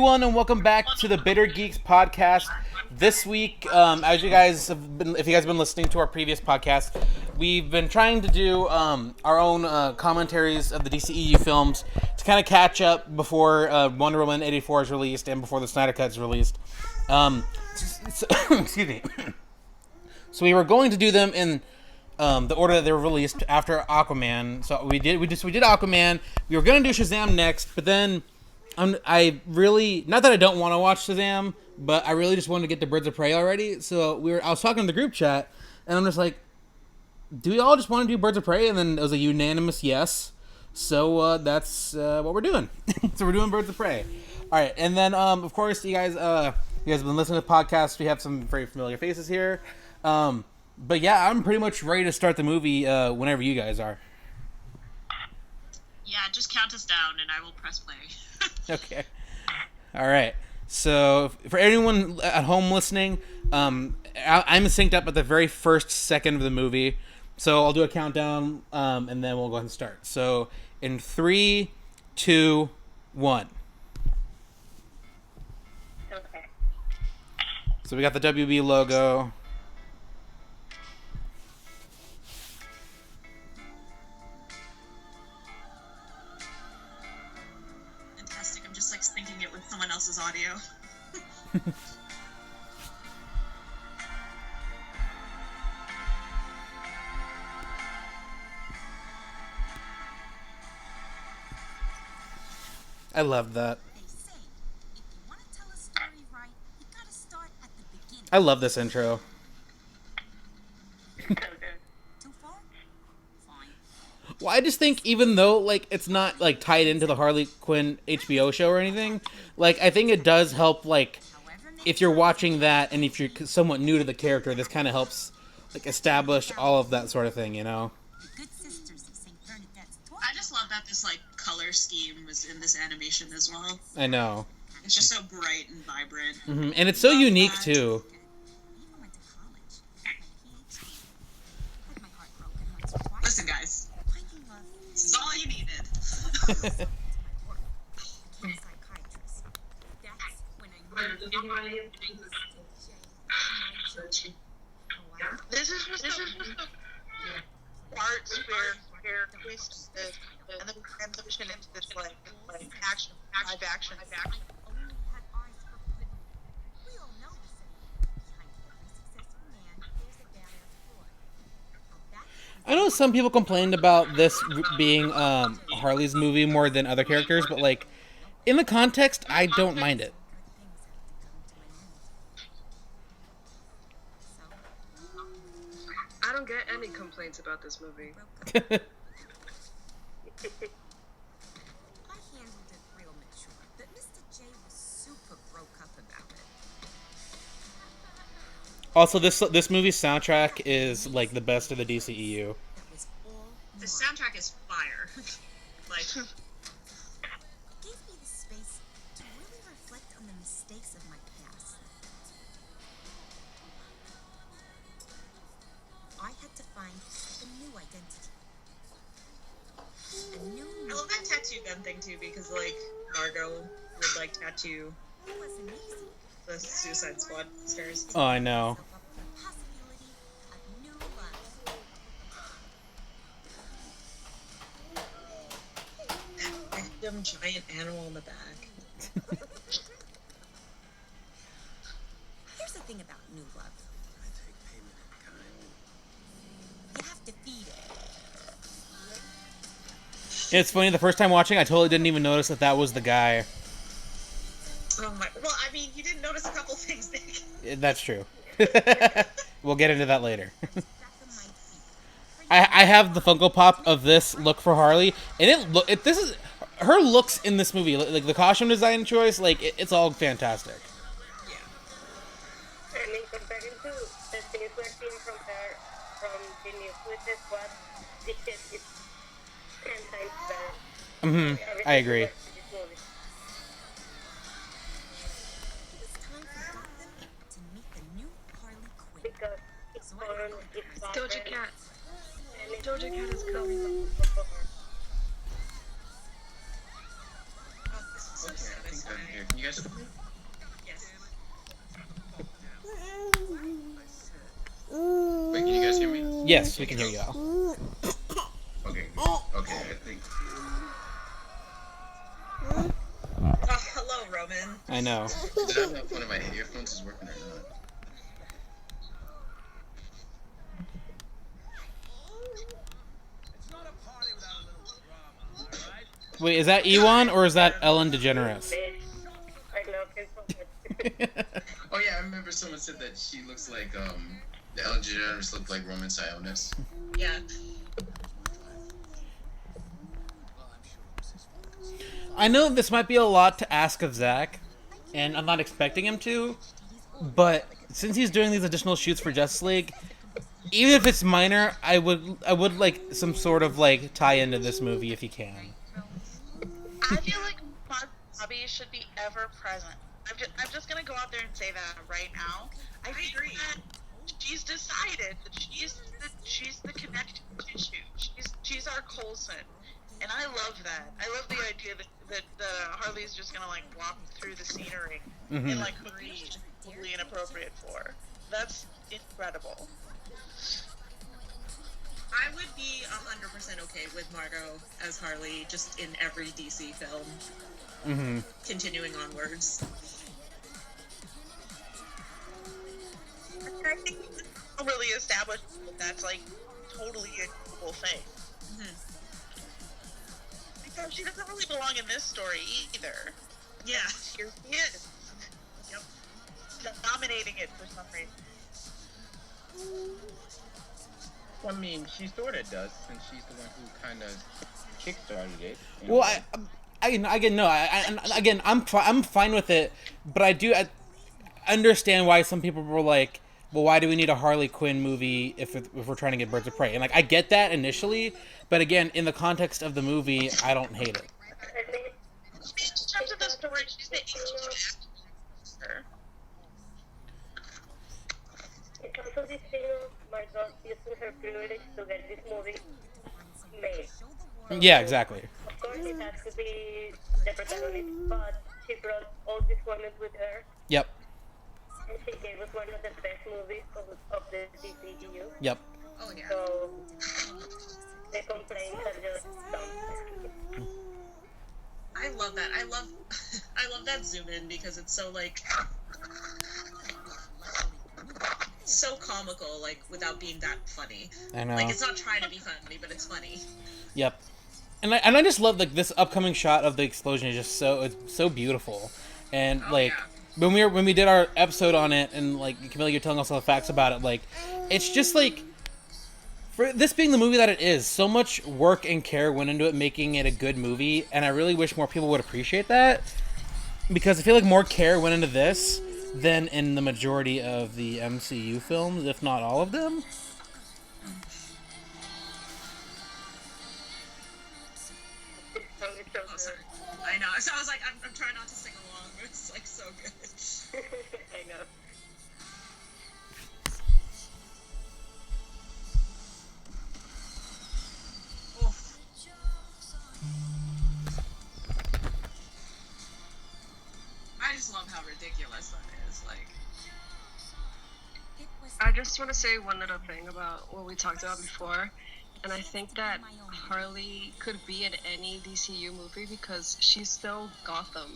everyone, and welcome back to the Bitter Geeks Podcast. This week, as you guys have been, if you guys have been listening to our previous podcast, we've been trying to do our own commentaries of the DCEU films to kind of catch up before Wonder Woman 84 is released and before the Snyder Cut is released. Excuse me. So we were going to do them in the order that they were released after Aquaman. So we did Aquaman. We were going to do Shazam next, but then I really, not that I don't want to watch Shazam, but I really just wanted to get to Birds of Prey already. So I was talking to the group chat, and I'm just like, do we all just want to do Birds of Prey? And then it was a unanimous yes. So that's what we're doing. So we're doing Birds of Prey. All right, and then of course you guys have been listening to the podcast. We have some very familiar faces here. But yeah, I'm pretty much ready to start the movie whenever you guys are. Yeah, just count us down and I will press play. Okay. All right. So for anyone at home listening, I'm synced up at the very first second of the movie. So I'll do a countdown, and then we'll go ahead and start. So in 3, 2, 1. Okay. So we got the WB logo. Fantastic. I'm just like syncing it with someone else's audio. I love that. I love this intro. Well, I just think even though like it's not like tied into the Harley Quinn HBO show or anything, like I think it does help. Like if you're watching that and if you're somewhat new to the character, this kind of helps like establish all of that sort of thing, you know. I just love that this like color scheme was in this animation as well. I know. It's just so bright and vibrant. Mm-hmm. And it's so unique too. Listen, guys, this is all you needed. This is just the parts where twist and the transition into this like action, live action. I know some people complained about this being Harley's movie more than other characters, but like in the context, I don't mind it. I don't get any complaints about this movie. Also, this movie's soundtrack is like the best of the DCEU. The soundtrack is fire. Like, gave me the space to really reflect on the mistakes of my past. I had to find a new identity. A new I love that tattoo gun thing too, because like Margot would like tattoo It wasn't easy. the Suicide Squad stars. Oh, I know. Possibility of new love. Random giant animal in the back. Here's the thing about new love. You have to feed it. It's funny, the first time watching, I totally didn't even notice that was the guy. Oh my! Well, I mean, you didn't notice a couple things, Nick. That's true. We'll get into that later. I have the Funko Pop of this look for Harley, and this is her looks in this movie, like the costume design choice, like it's all fantastic. Yeah. And in comparison to the things we're seeing from her from the new Suicide Squad, this is 10 times better. Mm-hmm. I agree. It was time for Gotham to meet the new Harley Quinn. Because it's fun, it's Doja vibrant, Cat. and it's Doja Cat is coming. Oh, this is so sad. I swear. here. Can you guys hear me? Yes. Wait, can you guys hear me? Yes, we can hear you all. Okay. Okay, I think. Hello, Roman. I know. Did I know if one of my earphones is working or not? Wait, is that Ewan or is that Ellen DeGeneres? I love him so much. Oh yeah, I remember someone said that she looks like the Ellen DeGeneres looked like Roman Sionis. Yeah. I know this might be a lot to ask of Zack, and I'm not expecting him to, but since he's doing these additional shoots for Justice League, even if it's minor, I would like some sort of like tie into this movie if he can. I feel like Margot Robbie should be ever present. I'm just gonna go out there and say that right now. I agree. She's decided that she's the connective tissue. She's our Coulson, and I love that. I love the idea that Harley's just gonna like walk through the scenery in like hoodies totally inappropriate for her. That's incredible. I would be 100% okay with Margot as Harley just in every DC film. Continuing onwards. I think it's really established that that's like totally a cool thing. Because she doesn't really belong in this story either. Yeah. Here she is. Yep. Dominating it for some reason. I mean, she sort of does, since she's the one who kind of kickstarted it. You know? Well, I'm fine with it, but I understand why some people were like, well, why do we need a Harley Quinn movie if we're trying to get Birds of Prey? And like, I get that initially, but again, in the context of the movie, I don't hate it. In terms of the story, she's the actor. It's also this thing of Margot using her privilege to get this movie made. Yeah, exactly. Of course, it has to be the protagonist, but she brought all these women with her, Yep. and she gave us one of the best movies of the DCU. Yep. Oh yeah. So the complaints are just dumb. I love that. I love that zoom in because it's so like so comical, like without being that funny. I know. Like it's not trying to be funny, but it's funny. Yep. And I just love like this upcoming shot of the explosion is just it's so beautiful, and like when we did our episode on it, and like Camille, you're telling us all the facts about it, like it's just like for this being the movie that it is, so much work and care went into it making it a good movie, and I really wish more people would appreciate that, because I feel like more care went into this than in the majority of the MCU films, if not all of them. Oh, sorry. I know. So I was like, I'm trying not to sing along, but it's like so good. I know. Oof. I just love how ridiculous that is. Like, I just want to say one little thing about what we talked about before. And I think that Harley could be in any DCU movie because she's still Gotham.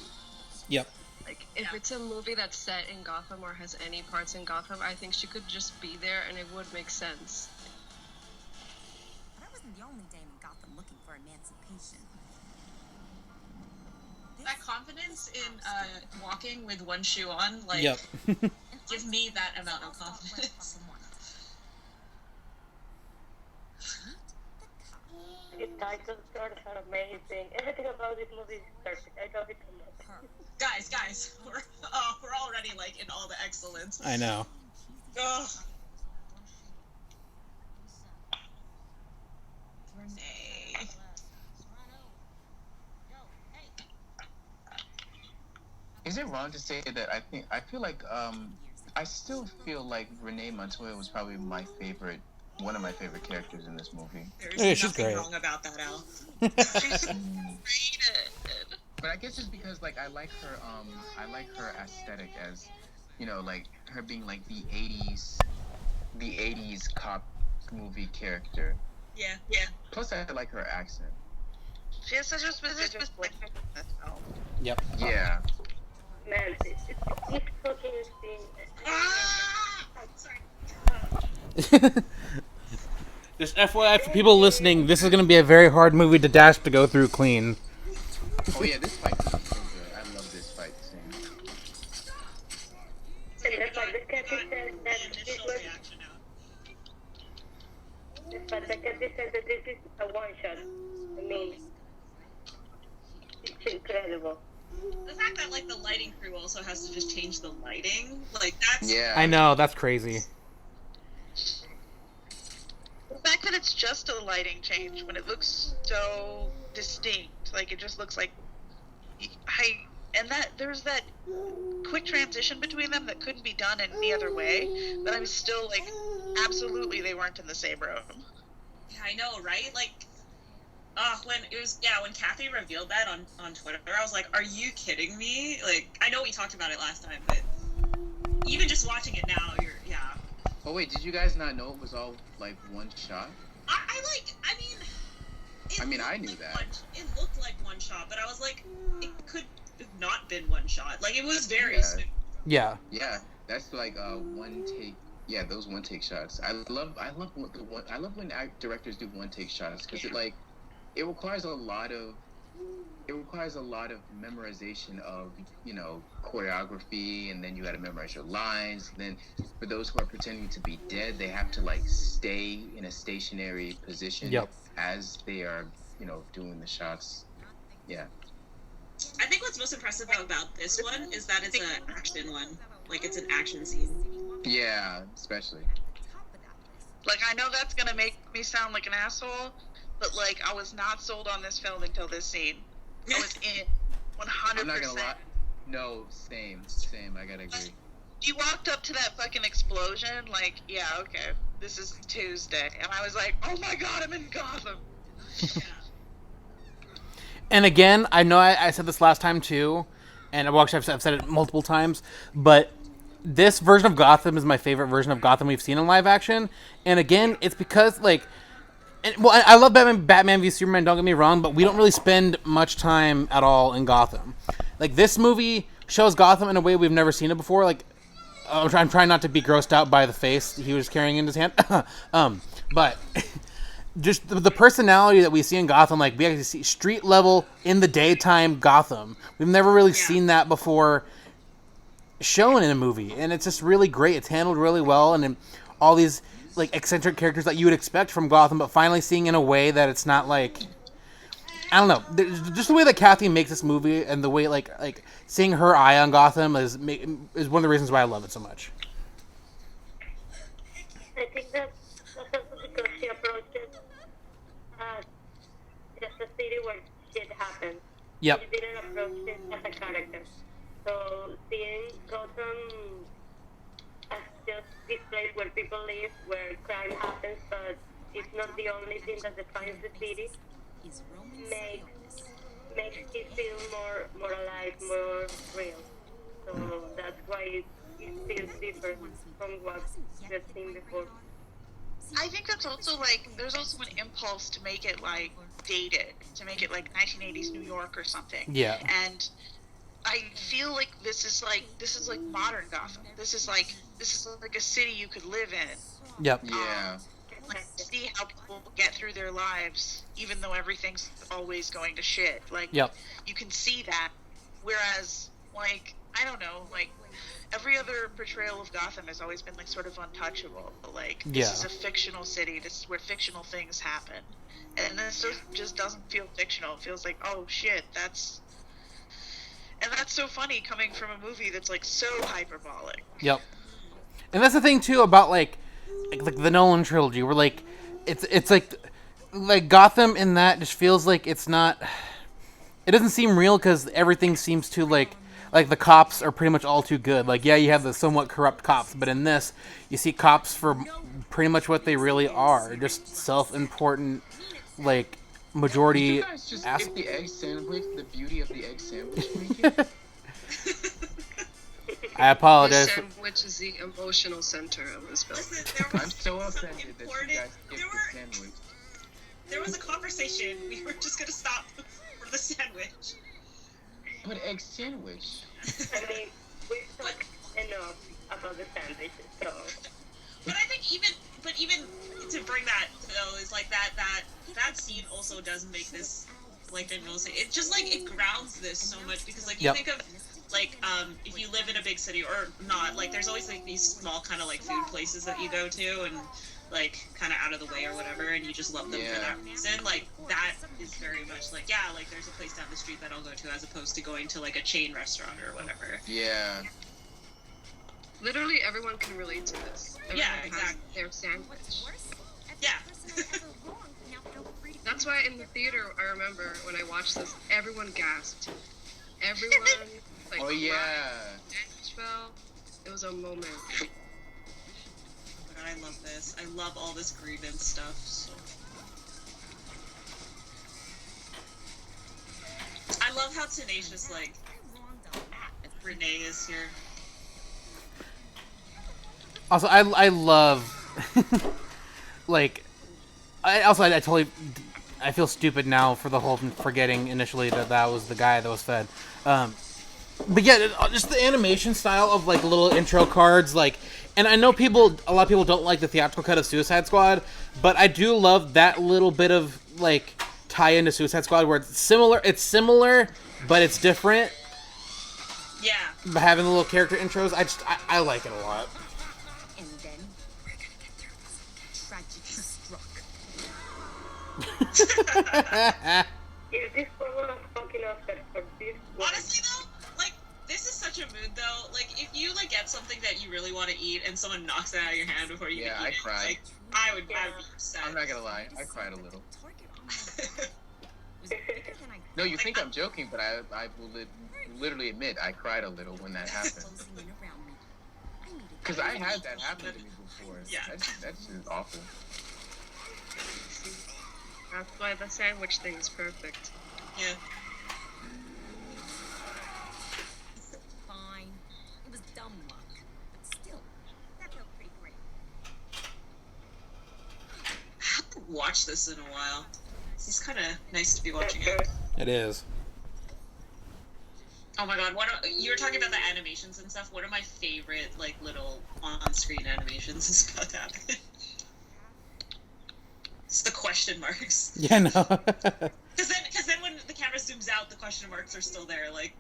Yep. Like, if it's a movie that's set in Gotham or has any parts in Gotham, I think she could just be there and it would make sense. But I wasn't the only dame in Gotham looking for emancipation. that confidence in walking with one shoe on, like, Yep. give me that amount of confidence. Its title cards are amazing. Everything about this movie is perfect. I love it so much. Guys, we're already like in all the excellence. I know. Ugh. Renee. Is it wrong to say that I feel like I still feel like Renee Montoya was probably one of my favorite characters in this movie. There's Yeah, she's nothing great. wrong about that, Al. She's great. But I guess it's because like I like her aesthetic as, like her being like the '80s cop movie character. Yeah. Plus, I like her accent. She has such a specific voice in this film. Yep. Yeah. Man, this fucking scene. Sorry. Just FYI for people listening, this is going to be a very hard movie to dash to go through clean. Oh yeah, this fight scene is so good. I love this fight scene. And the fact that Kathy said that The this initial was, reaction now. the fact that Kathy said that this is a one shot. I mean, it's incredible. The fact that like the lighting crew also has to just change the lighting, like that's Yeah. I know, that's crazy. The fact that it's just a lighting change when it looks so distinct, like it just looks like and that there's that quick transition between them that couldn't be done in any other way, but I'm still like, absolutely they weren't in the same room. Yeah, I know, right? Like, when Kathy revealed that on Twitter, I was like, are you kidding me? Like, I know we talked about it last time, but even just watching it now, Oh wait, did you guys not know it was all like one shot? I knew that. It looked like one shot, but I was like, it could have not been one shot. Like, it was very Yeah. smooth. Yeah. Yeah, that's like one take. Yeah, those one take shots. I love when directors do one take shots because it requires a lot of memorization of choreography, and then you got to memorize your lines. Then for those who are pretending to be dead, they have to like stay in a stationary position Yep. as they are doing the shots. Yeah. I think what's most impressive about this one is that it's an action one. Like, it's an action scene. Yeah, especially. Like, I know that's gonna make me sound like an asshole, but like, I was not sold on this film until this scene. I was in 100%. I'm not gonna lie. No, same. I gotta agree. He walked up to that fucking explosion, like, yeah, okay, this is Tuesday, and I was like, oh my god, I'm in Gotham. Yeah. And again, I know I said this last time too, and I've said it multiple times, but this version of Gotham is my favorite version of Gotham we've seen in live action. And again, it's because I love Batman v Superman, don't get me wrong, but we don't really spend much time at all in Gotham. Like, this movie shows Gotham in a way we've never seen it before. Like, I'm trying not to be grossed out by the face he was carrying in his hand. But just the personality that we see in Gotham, like, we actually see street level in the daytime Gotham. We've never really seen that before shown in a movie, and it's just really great. It's handled really well, and then all these like eccentric characters that you would expect from Gotham, but finally seeing in a way that it's not like, I don't know, just the way that Kathy makes this movie, and the way like seeing her eye on Gotham is one of the reasons why I love it so much. I think that's also because she approaches just a city where shit happens. Yep. She didn't approach it as a character. So seeing Gotham as just this place where people live, where crime happens, but it's not the only thing that defines the city, makes it feel more alive, more real. So that's why it feels different from what we've seen before. I think that's also like, there's also an impulse to make it like dated, to make it like 1980s New York or something. Yeah. And I feel like this is like modern Gotham. This is like a city you could live in. Yep. Yeah. Like, see how people get through their lives, even though everything's always going to shit. Like, Yep. you can see that. Whereas, like, I don't know, like, every other portrayal of Gotham has always been like sort of untouchable. Like, this is a fictional city. This is where fictional things happen. And this just doesn't feel fictional. It feels like, oh shit, that's so funny coming from a movie that's like so hyperbolic. Yep. And that's the thing too about like the Nolan trilogy, where like it's like Gotham in that just feels like it's not. It doesn't seem real because everything seems to like the cops are pretty much all too good. Like, yeah, you have the somewhat corrupt cops, but in this, you see cops for pretty much what they really are, just self-important, like majority Did you guys just ass. skip the egg sandwich? The beauty of the egg sandwich making? I The apologize. sandwich is the emotional center of this film. Listen, there was I'm so some offended that you important. guys skipped the sandwich. There was a conversation. We were just gonna stop for the sandwich. But egg sandwich. I mean, we talked enough about the sandwiches, so. But I think even to bring that though is like that scene also does make this like I know say it just like it grounds this so much because like you Yep. think of like if you live in a big city or not like there's always like these small kind of like food places that you go to and like kind of out of the way or whatever and you just love them for that reason like that is very much like like there's a place down the street that I'll go to as opposed to going to like a chain restaurant or whatever. Yeah. Literally everyone can relate to this. Everyone has exactly. their sandwich. Yeah. That's why in the theater, I remember when I watched this, everyone gasped. Everyone, like, Oh yeah. sandwich fell. It was a moment. Oh my God, I love this. I love all this grievance stuff. So. I love how tenacious, like, Renee is here. Also, I love, like, I totally, I feel stupid now for the whole forgetting initially that was the guy that was fed. But yeah, just the animation style of like little intro cards, like, and I know a lot of people don't like the theatrical cut of Suicide Squad, but I do love that little bit of like tie into Suicide Squad where it's similar, but it's different. Yeah. But having the little character intros, I like it a lot. And then we're gonna get through this. Tragedy struck. Is this one fucking off that for this one? Honestly, though, like, this is such a mood, though. Like, if you, like, get something that you really want to eat and someone knocks it out of your hand before you Yeah, can I eat it, cried. like, I would be upset. I'm not gonna lie, I cried a little. No, you think I'm joking, but I will literally admit I cried a little when that happened. Because I had that happen to me before. Yeah. That's just awful. That's why the sandwich thing is perfect. Yeah. Fine. It was dumb luck. But still, that felt pretty great. I haven't watched this in a while. It's kind of nice to be watching it. It is. Oh my God, you were talking about the animations and stuff. One of my favorite, like, little on-screen animations is about to happen. It's the question marks. Yeah, no. Because then when the camera zooms out, the question marks are still there, like...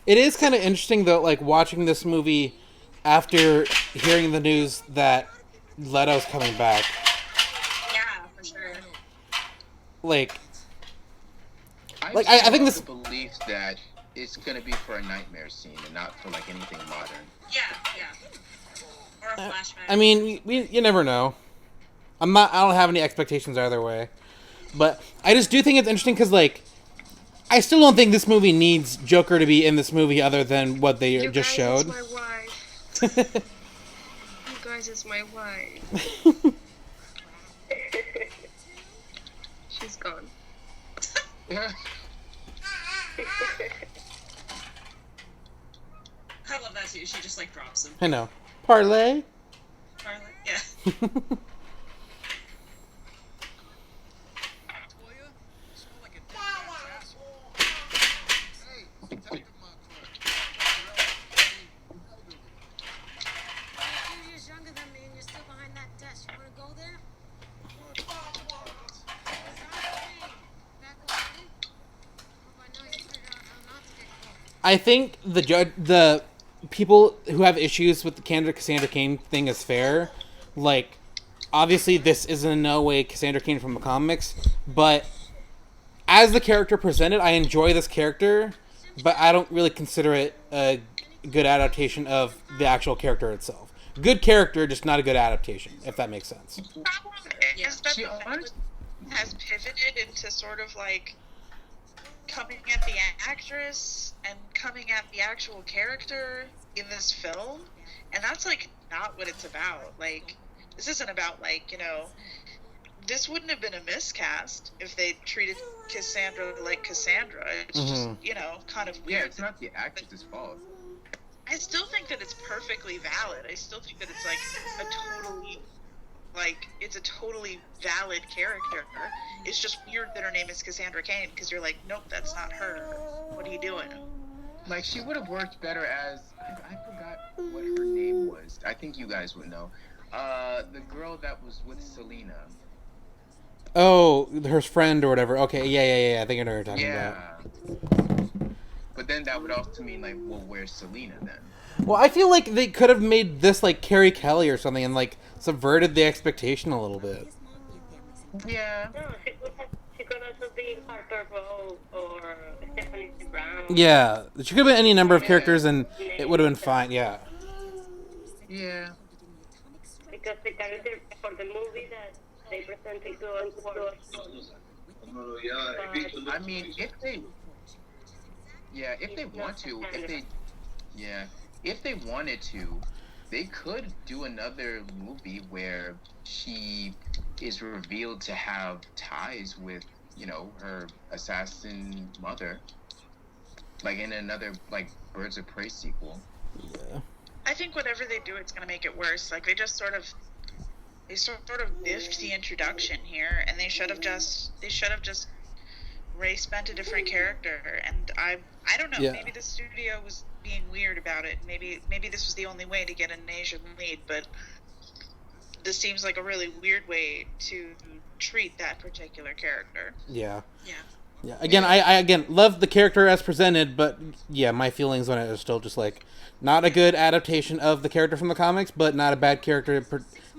It is kind of interesting, though, like, watching this movie after hearing the news that Leto's coming back. Yeah, for sure. Like, I think this- the belief that it's gonna be for a nightmare scene and not for like anything modern. Yeah. Or a flashback. I mean, you never know. I don't have any expectations either way. But I just do think it's interesting because, like, I still don't think this movie needs Joker to be in this movie other than what they You just guys, showed. It's my wife. You guys, it's my wife. She's gone. Yeah. I love that too. She just, like, drops him. I know. Parlay? Harley? Yeah. Younger than me and you're still behind that desk. You wanna go there? I think the people who have issues with the Cassandra Cain thing is fair. Like, obviously, this is in no way Cassandra Cain from the comics, but as the character presented, I enjoy this character, but I don't really consider it a good adaptation of the actual character itself. Good character, just not a good adaptation, if that makes sense. Yeah. has pivoted into sort of like coming at the actress and coming at the actual character in this film, and that's like not what it's about. Like, this isn't about like, this wouldn't have been a miscast if they treated Cassandra like Cassandra. It's just, kind of weird. Yeah, it's not the actress's fault. I still think that it's perfectly valid. I still think that it's it's a totally valid character. It's just weird that her name is Cassandra Cain, because you're like, nope, that's not her. What are you doing? Like, she would have worked better as, I forgot what her name was. I think you guys would know. The girl that was with Selena. Oh, her friend or whatever. Okay, yeah. I think I know what you're talking about. But then that would also mean, like, well, where's Selena then? Well, I feel like they could have made this like Carrie Kelly or something and like subverted the expectation a little bit. Yeah. No, she could also be Harper Rowe or Stephanie Brown. Yeah, she could have been any number of characters and it would have been fine. Yeah. Yeah. Because the character for the movie that they presented to us was. I mean, if they wanted to, they could do another movie where she is revealed to have ties with, her assassin mother. Like in another, like, Birds of Prey sequel. Yeah. I think whatever they do, it's going to make it worse. Like, they sort of biffed the introduction here, and they should have just Ray spent a different character, and I don't know, maybe the studio was being weird about it. Maybe this was the only way to get an Asian lead, but this seems like a really weird way to treat that particular character. Yeah. Again, I love the character as presented, but yeah, my feelings on it are still just like not a good adaptation of the character from the comics, but not a bad character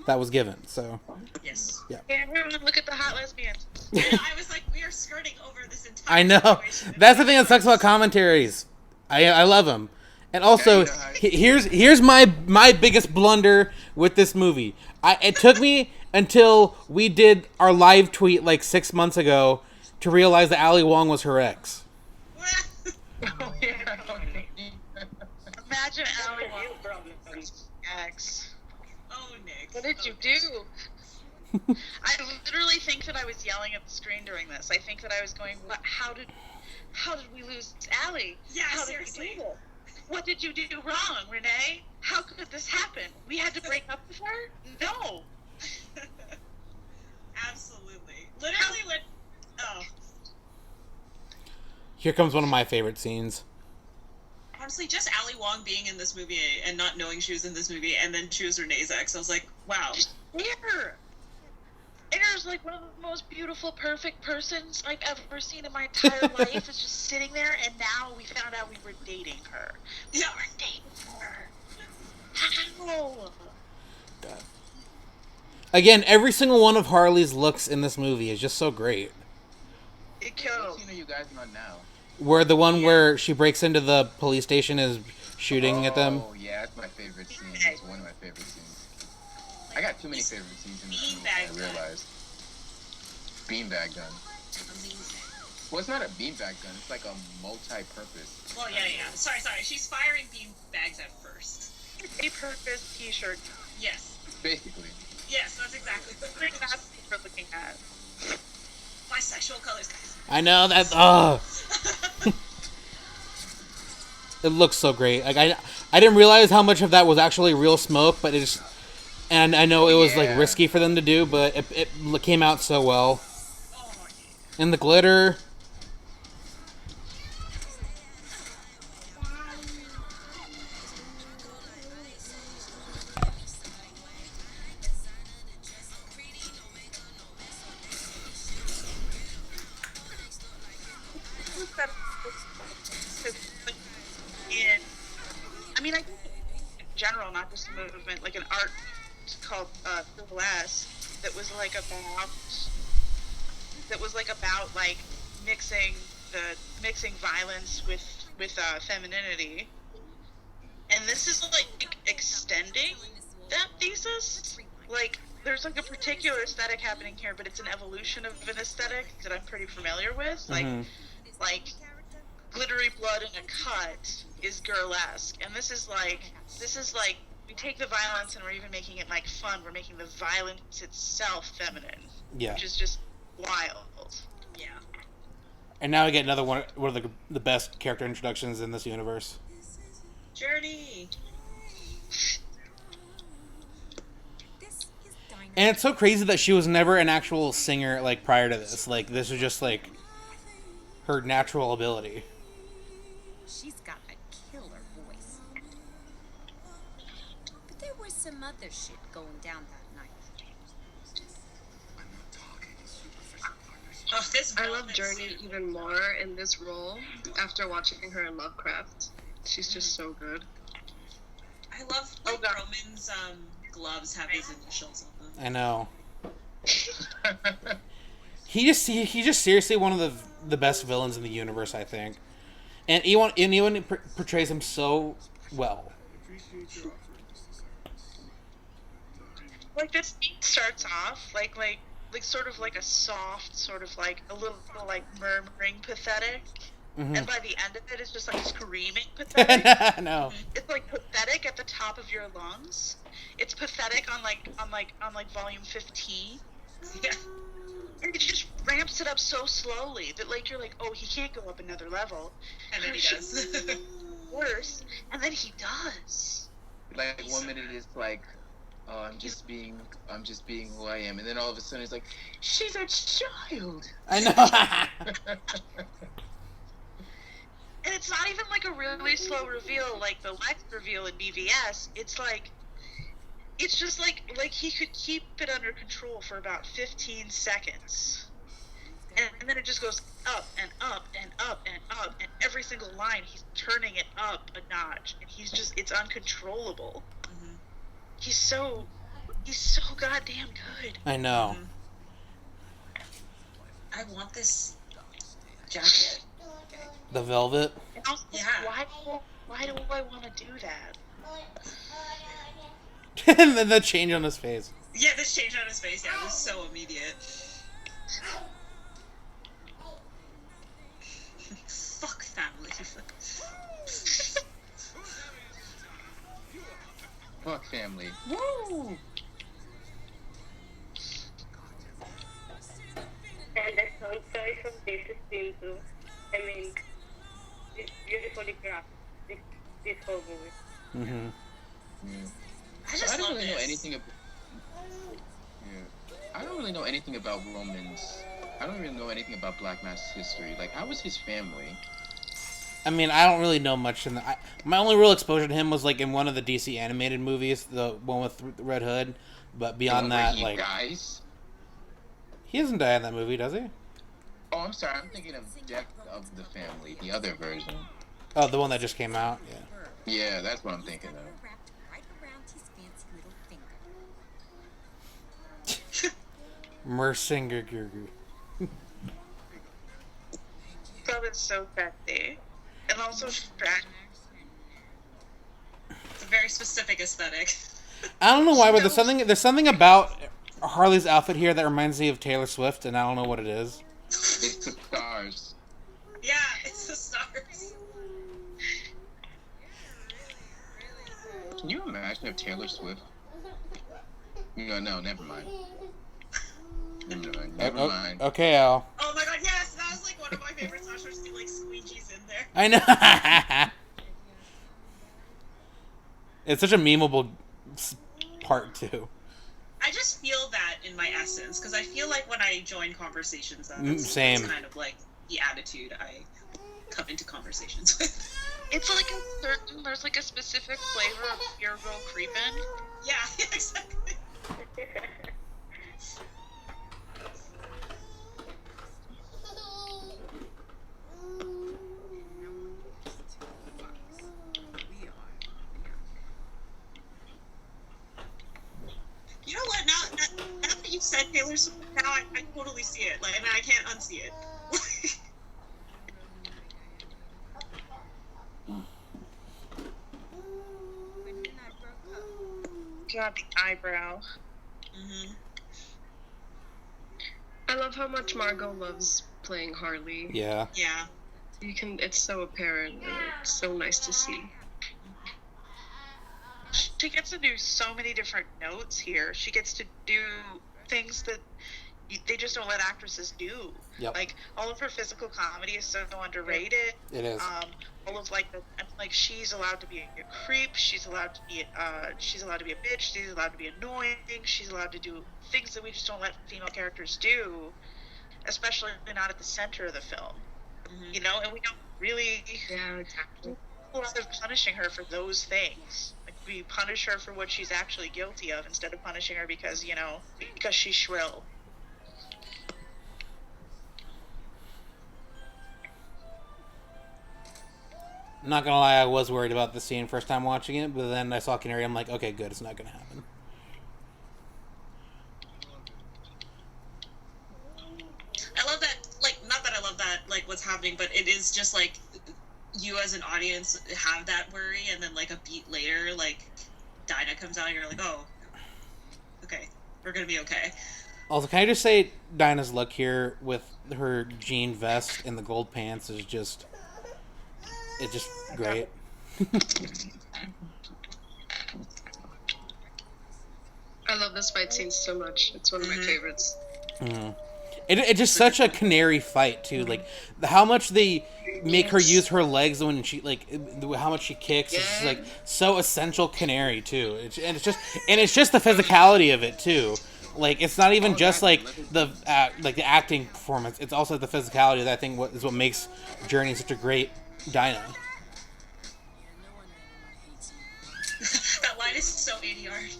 that was given. So. Yes. Yeah. Everyone, look at the hot lesbians. I was like, we are skirting over this entire I know. situation. That's the thing that sucks about commentaries. I love them. And also, here's my biggest blunder with this movie. It took me until we did our live tweet like 6 months ago to realize that Ali Wong was her ex. Oh, yeah. Imagine Ali Wong's ex. Oh, Nick. What did you do? I literally think that I was yelling at the screen during this. I think that I was going, "What? How did we lose Allie? Yeah, how seriously. Did we do this? What did you do wrong, Renee? How could this happen? We had to break up with her? No." Absolutely. Literally when... Oh. Here comes one of my favorite scenes. Honestly, just Ali Wong being in this movie and not knowing she was in this movie, and then she was Renee's ex, I was like, wow. There. Aaron's like one of the most beautiful, perfect persons I've ever seen in my entire life. Is just sitting there, and now we found out we were dating her. We were dating her. How? Again, every single one of Harley's looks in this movie is just so great. It kills. What scene are you guys on now? Where the one where she breaks into the police station is shooting at them. Oh, yeah, that's my favorite scene. It's one of my favorite scenes. I got too many favorite scenes in this movie, I realized. Beanbag gun. Well, it's not a beanbag gun. It's like a multi-purpose. Well, yeah. Sorry. She's firing bean bags at first. A purpose t-shirt. Yes. Basically. Yes, that's exactly That's what we're looking at. Bisexual colors, guys. I know that. It looks so great. Like I didn't realize how much of that was actually real smoke, but it's. And I know it was like risky for them to do, but it came out so well. Oh, And the glitter. I mean, I think in general, not just the movement, like an art called Burlesque that was like about like mixing violence with femininity, and this is like extending that thesis. Like there's like a particular aesthetic happening here, but it's an evolution of an aesthetic that I'm pretty familiar with. Like glittery blood and a cut is girlesque, and this is like we take the violence and we're even making it like fun. We're making the violence itself feminine, which is just wild. Yeah. And now we get another one of the best character introductions in this universe. Journey. And it's so crazy that she was never an actual singer, like, prior to this. Like, this was just, like, her natural ability. She's got a killer voice. But there was some other shit going down that night. I love Journey even more in this role after watching her in Lovecraft. She's just so good. I love Roman's gloves have his initials on them. I know. He's just seriously one of the best villains in the universe, I think. And Ewan portrays him so well. Like this scene starts off like sort of like a soft, sort of like a little like murmuring pathetic. Mm-hmm. And by the end of it, it's just like screaming pathetic. No. It's like pathetic at the top of your lungs. It's pathetic on volume 15. Yeah. And it just ramps it up so slowly that like you're like, oh, he can't go up another level. And then he does. Worse. And then he does. Like 1 minute it's like, oh, I'm just being who I am, and then all of a sudden it's like, she's a child. I know. And it's not even like a really slow reveal like the Lex reveal in BVS. It's just like he could keep it under control for about 15 seconds. And then it just goes up and up and up and up, and every single line he's turning it up a notch, and it's uncontrollable. Mm-hmm. He's so goddamn good. I know. Mm-hmm. I want this jacket. The velvet. And also, why do I want to do that? And then the change on his face. Yeah, this change on his face. Yeah, it was so immediate. Fuck family. Fuck family. Woo! And the sound choice of this scene too. I mean, it's beautifully crafted. This whole movie. Mm-hmm. Yeah. I don't really know anything about. Yeah. I don't really know anything about Roman's. I don't really know anything about Black Mass's history. Like, how was his family? I mean, I don't really know much. My only real exposure to him was like in one of the DC animated movies, the one with Red Hood. But beyond that, he like, dies? He doesn't die in that movie, does he? Oh, I'm sorry. I'm thinking of Death of the Family, the other version. Oh, the one that just came out. Yeah. Yeah, that's what I'm thinking of. Mersinger Gurgu. That is so sexy. And also trash. It's a very specific aesthetic. I don't know why, but there's something about Harley's outfit here that reminds me of Taylor Swift, and I don't know what it is. It's the stars. Yeah, it's the stars. Can you imagine if Taylor Swift? No, never mind. Never mind. Okay, Al. Oh my god, yes! That was like one of my favorite songs. There's like squeegees in there. I know. It's such a memeable part too. I just feel that in my essence, because I feel like when I join conversations, that's kind of like the attitude I come into conversations with. It's like there's like a specific flavor of pure girl creepin'. Yeah, exactly. You know what? Now that you said Taylor Swift, now I totally see it. Like, I mean, I can't unsee it. God, the eyebrow. Mm-hmm. I love how much Margot loves playing Harley. Yeah. Yeah. It's so apparent and it's so nice to see. She gets to do so many different notes here. She gets to do things that they just don't let actresses do. Yep. Like, all of her physical comedy is so underrated. It is. All of like she's allowed to be a creep. She's allowed to be a bitch. She's allowed to be annoying. She's allowed to do things that we just don't let female characters do, especially not at the center of the film. Mm-hmm. You know, and we don't really Yeah, exactly. a lot of punishing her for those things. Like, we punish her for what she's actually guilty of instead of punishing her because she's shrill. Not gonna lie, I was worried about the scene first time watching it, but then I saw Canary. I'm like, okay, good. It's not gonna happen. I love that, like, not that I love that, like, what's happening, but it is just, like, you as an audience have that worry, and then, like, a beat later, like, Dinah comes out, and you're like, oh, okay, we're gonna be okay. Also, can I just say Dinah's look here with her jean vest and the gold pants is just... It's just great. I love this fight scene so much. It's one of my favorites. Mm-hmm. It's just such a Canary fight too. Like how much they make her use her legs when she how much she kicks. It's just, like so essential Canary too. It's just the physicality of it too. Like it's not even just like the acting performance. It's also the physicality that I think is what makes Journey such a great Dinah. That line is so ADR.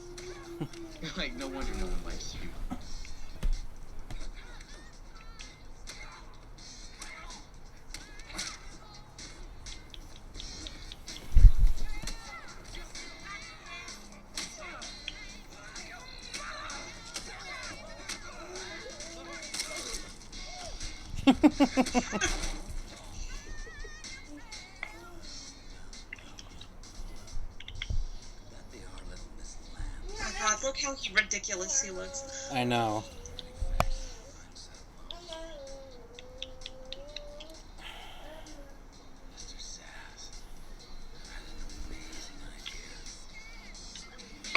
Like, no wonder no one likes you. God, look how ridiculous he looks. I know.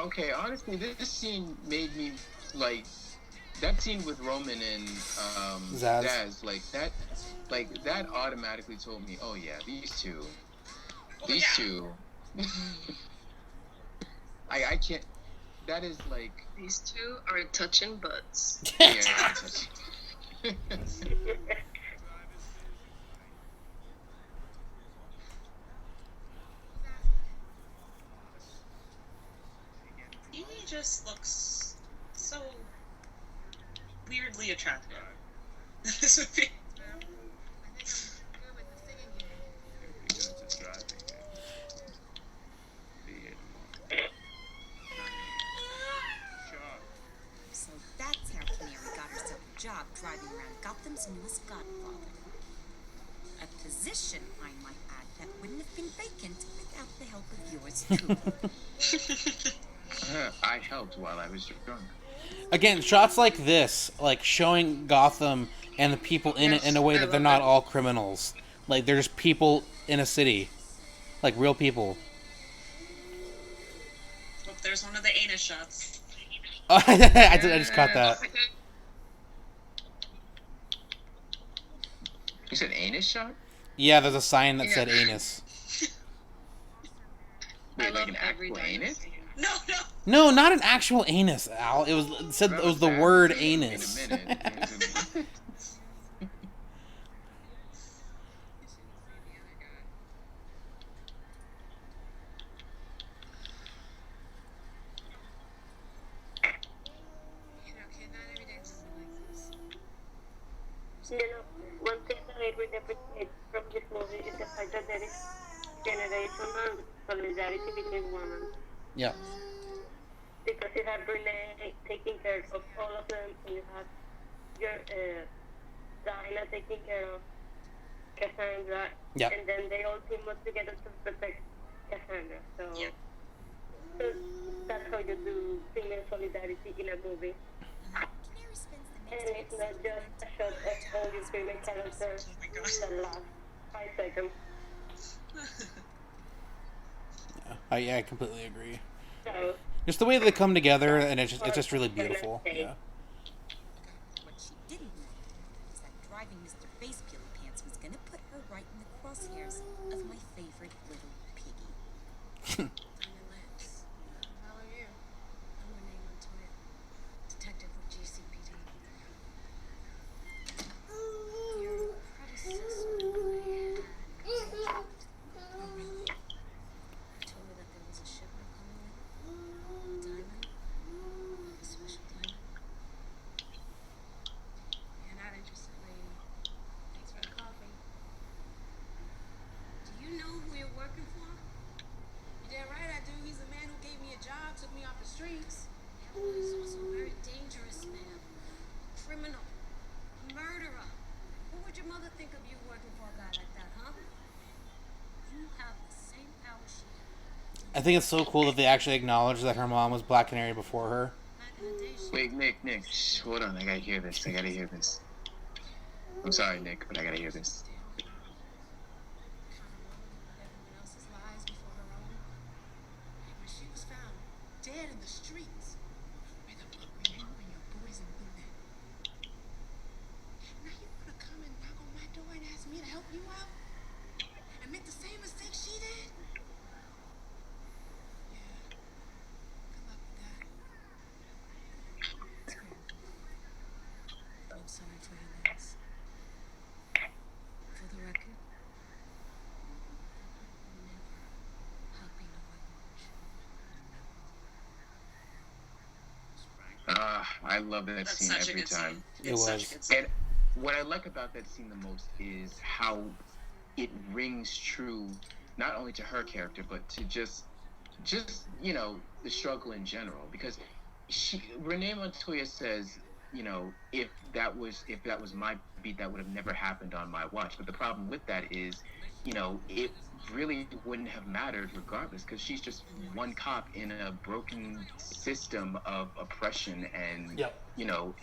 Okay, honestly, this scene made me, like, that scene with Roman and Zaz, like, that automatically told me, oh yeah, these two. I can't, that is like... These two are touching butts. Yeah, He just looks so weirdly attractive. This would be... So that's how Canary got herself a job driving around Gotham's newest godfather. A position, I might add, that wouldn't have been vacant without the help of yours truly. I helped while I was drunk. Again, shots like this, like showing Gotham and the people in it in a way that they're not all criminals. Like they're just people in a city, like real people. Look, there's one of the anus shots. Oh, I just caught that. You said anus shot? Yeah, there's a sign that said anus. Wait, I like love an every actual anus? No. No, not an actual anus, Al. It was the word anus. In a minute. You know, one thing that I really appreciate from this movie is the fact that there is generational solidarity between women. Yeah. Because you have Renee taking care of all of them, and you have your Dinah taking care of Cassandra, Yeah. and then they all team up together to protect Cassandra. So So that's how you do female solidarity in a movie. And it's not just a shot of all your female characters Oh my gosh. the last 5 seconds. I completely agree. So Just the way they come together, and it's just really beautiful. Yeah. What she didn't know is that driving Mr. Face Peely Pants was gonna put her right in the crosshairs of my favorite little piggy. Relax. How are you? I'm Renee Montoya, detective with GCPD. Your predecessor told me that there was a shipment coming in. A diamond. A special diamond. You're not interested, lady. Thanks for the coffee. Do you know who you're working for? You're damn right I do. He's the man who gave me a job, took me off the streets. Yeah, well, he's also a very dangerous man. Criminal. A murderer. What would your mother think of you working for a guy like that, huh? You have the same power she had. I think it's so cool that they actually acknowledge that her mom was Black Canary before her. Back in the day, she Wait, Nick, shh, hold on. I gotta hear this. I'm sorry, Nick, but I gotta hear this. kind of woman who lived everyone else's lives before her own. And when she was found dead in the streets, where the fuck were you and your boys and women? Now you wanna come and knock on my door and ask me to help you out? And make the same mistake she did? Yeah. Good luck with that. I'm sorry for your loss. For the record, never helping a white watch. I love that That's scene such a every good time. scene. It It's such was. a good scene. And what I like about that scene the most is how it rings true, not only to her character, but to just the struggle in general. Because Renee Montoya says, if that was my beat, that would have never happened on my watch. But the problem with that is, it really wouldn't have mattered regardless, because she's just one cop in a broken system of oppression and Yep.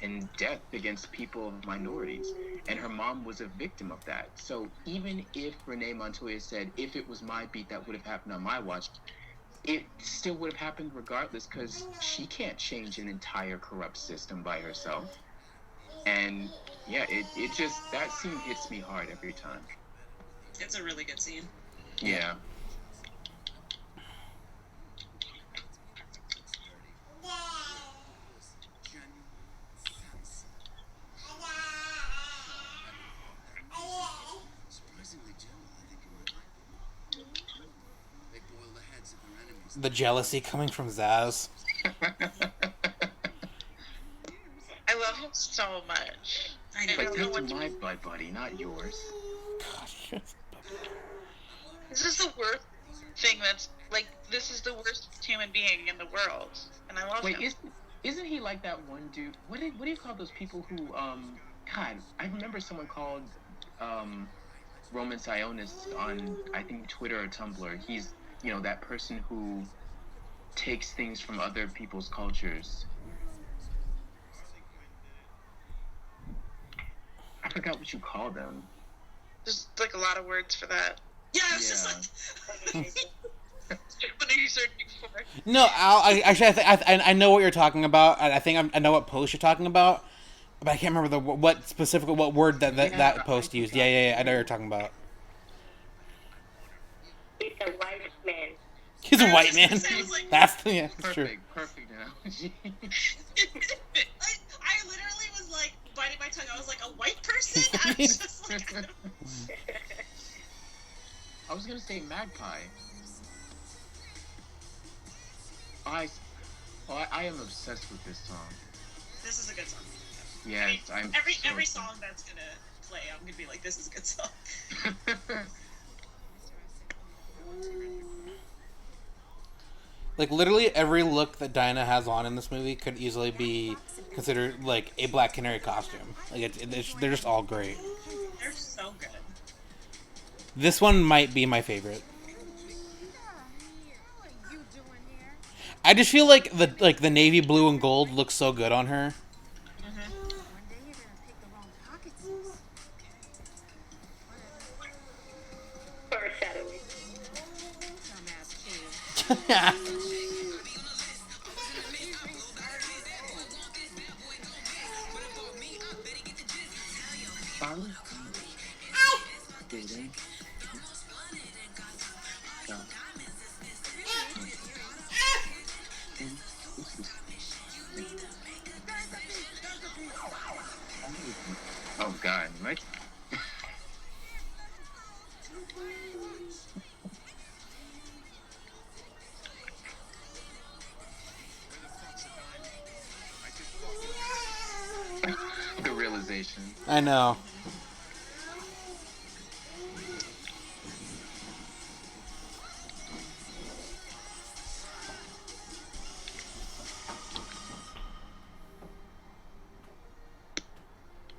and death against people of minorities. And her mom was a victim of that. So even if Renee Montoya said, if it was my beat, that would have happened on my watch, it still would have happened regardless, because she can't change an entire corrupt system by herself. And yeah, it just, that scene hits me hard every time. It's a really good scene. Yeah. Surprisingly gentle, I think you might like them. They boil the heads of their enemies. The jealousy coming from Zaz. I love him so much. I Like, don't know that's what my blood buddy, not yours. Gosh. This is the worst thing that's like. This is the worst human being in the world, and I love Wait, him. isn't he like that one dude? What do you call those people who God, I remember someone called Roman Sionis on, I think, Twitter or Tumblr. He's that person who takes things from other people's cultures. I forgot what you call them. There's like a lot of words for that. Yeah, it's just like what are you searching for? No, I know what you're talking about. I think I know what post you're talking about, but I can't remember what word that post used. Yeah, I know what you're talking about. He's a white man. He's a white man. Like, That's true. Perfect analogy. I literally was like biting my tongue. I was like, a white person? I was just like, I was gonna say magpie. I am obsessed with this song. this is a good song. Yeah, I'm Every so- song that's gonna play, I'm gonna be like, this is a good song. Like literally every look that Dinah has on in this movie could easily be considered like a Black Canary costume. Like they're just all great. They're so good. This one might be my favorite. I just feel like the navy blue and gold looks so good on her. One day you're gonna pick the wrong pockets. Foreshadowing. Dumbass kid. Dating. Oh God, right? The realization. I know.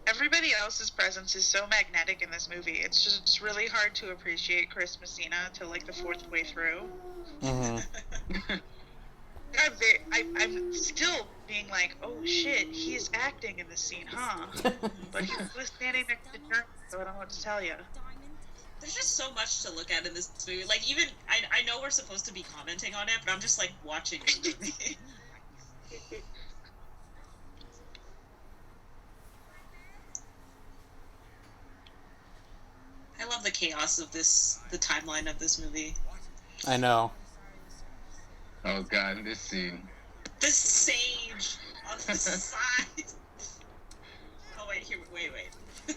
Everybody else's presence is so magnetic in this movie. It's just really hard to appreciate Chris Messina till like the fourth way through. Mm-hmm. I'm still being like, oh shit, he's acting in this scene, huh? But he was standing next to Jeremy, so I don't know what to tell you. There's just so much to look at in this movie. Like, even, I know we're supposed to be commenting on it, but I'm just, like, watching the movie. I love the chaos of the timeline of this movie. I know. Oh God, this scene. The sage on the side. Oh, wait, wait.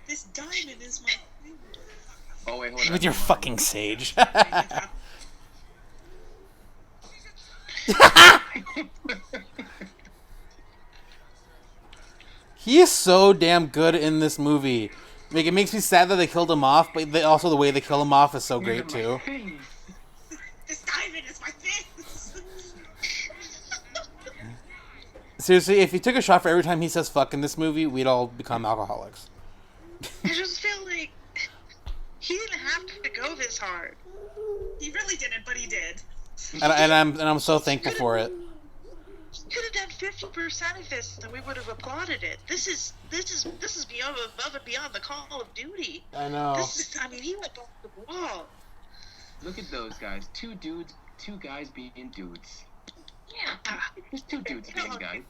This diamond is my favorite. Oh wait, hold on. With your fucking sage. He is so damn good in this movie. Like, it makes me sad that they killed him off, but also the way they kill him off is so great too. This diamond is my face. Seriously, if he took a shot for every time he says fuck in this movie, we'd all become alcoholics. I just feel like he didn't have to go this hard. He really didn't, but he did. And I'm so thankful for it. He could have done 50% of this, and we would have applauded it. This is beyond above and beyond the Call of Duty. I know. He went off the wall. Look at those guys. Two guys being dudes. Yeah. There's two dudes being guys.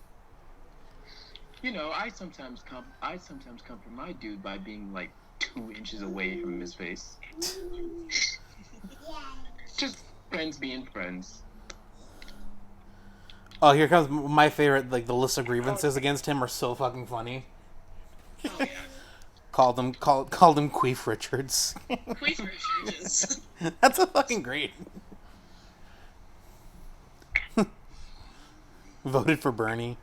You know, I sometimes comfort my dude by being like 2 inches away from his face. Just friends being friends. Oh, here comes my favorite. Like, the list of grievances against him are so fucking funny. Oh, yeah. Called him Queef Richards. Queef Richards. That's a fucking great. Voted for Bernie.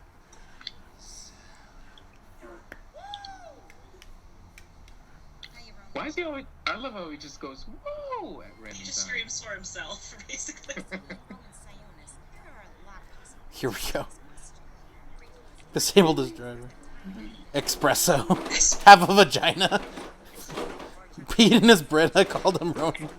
Why is he always... I love how he just goes, whoa, at random He just times. screams for himself, basically. Here we go. Disabled as driver. Espresso. Have a vagina. Peed in his bread. I called him Ronan.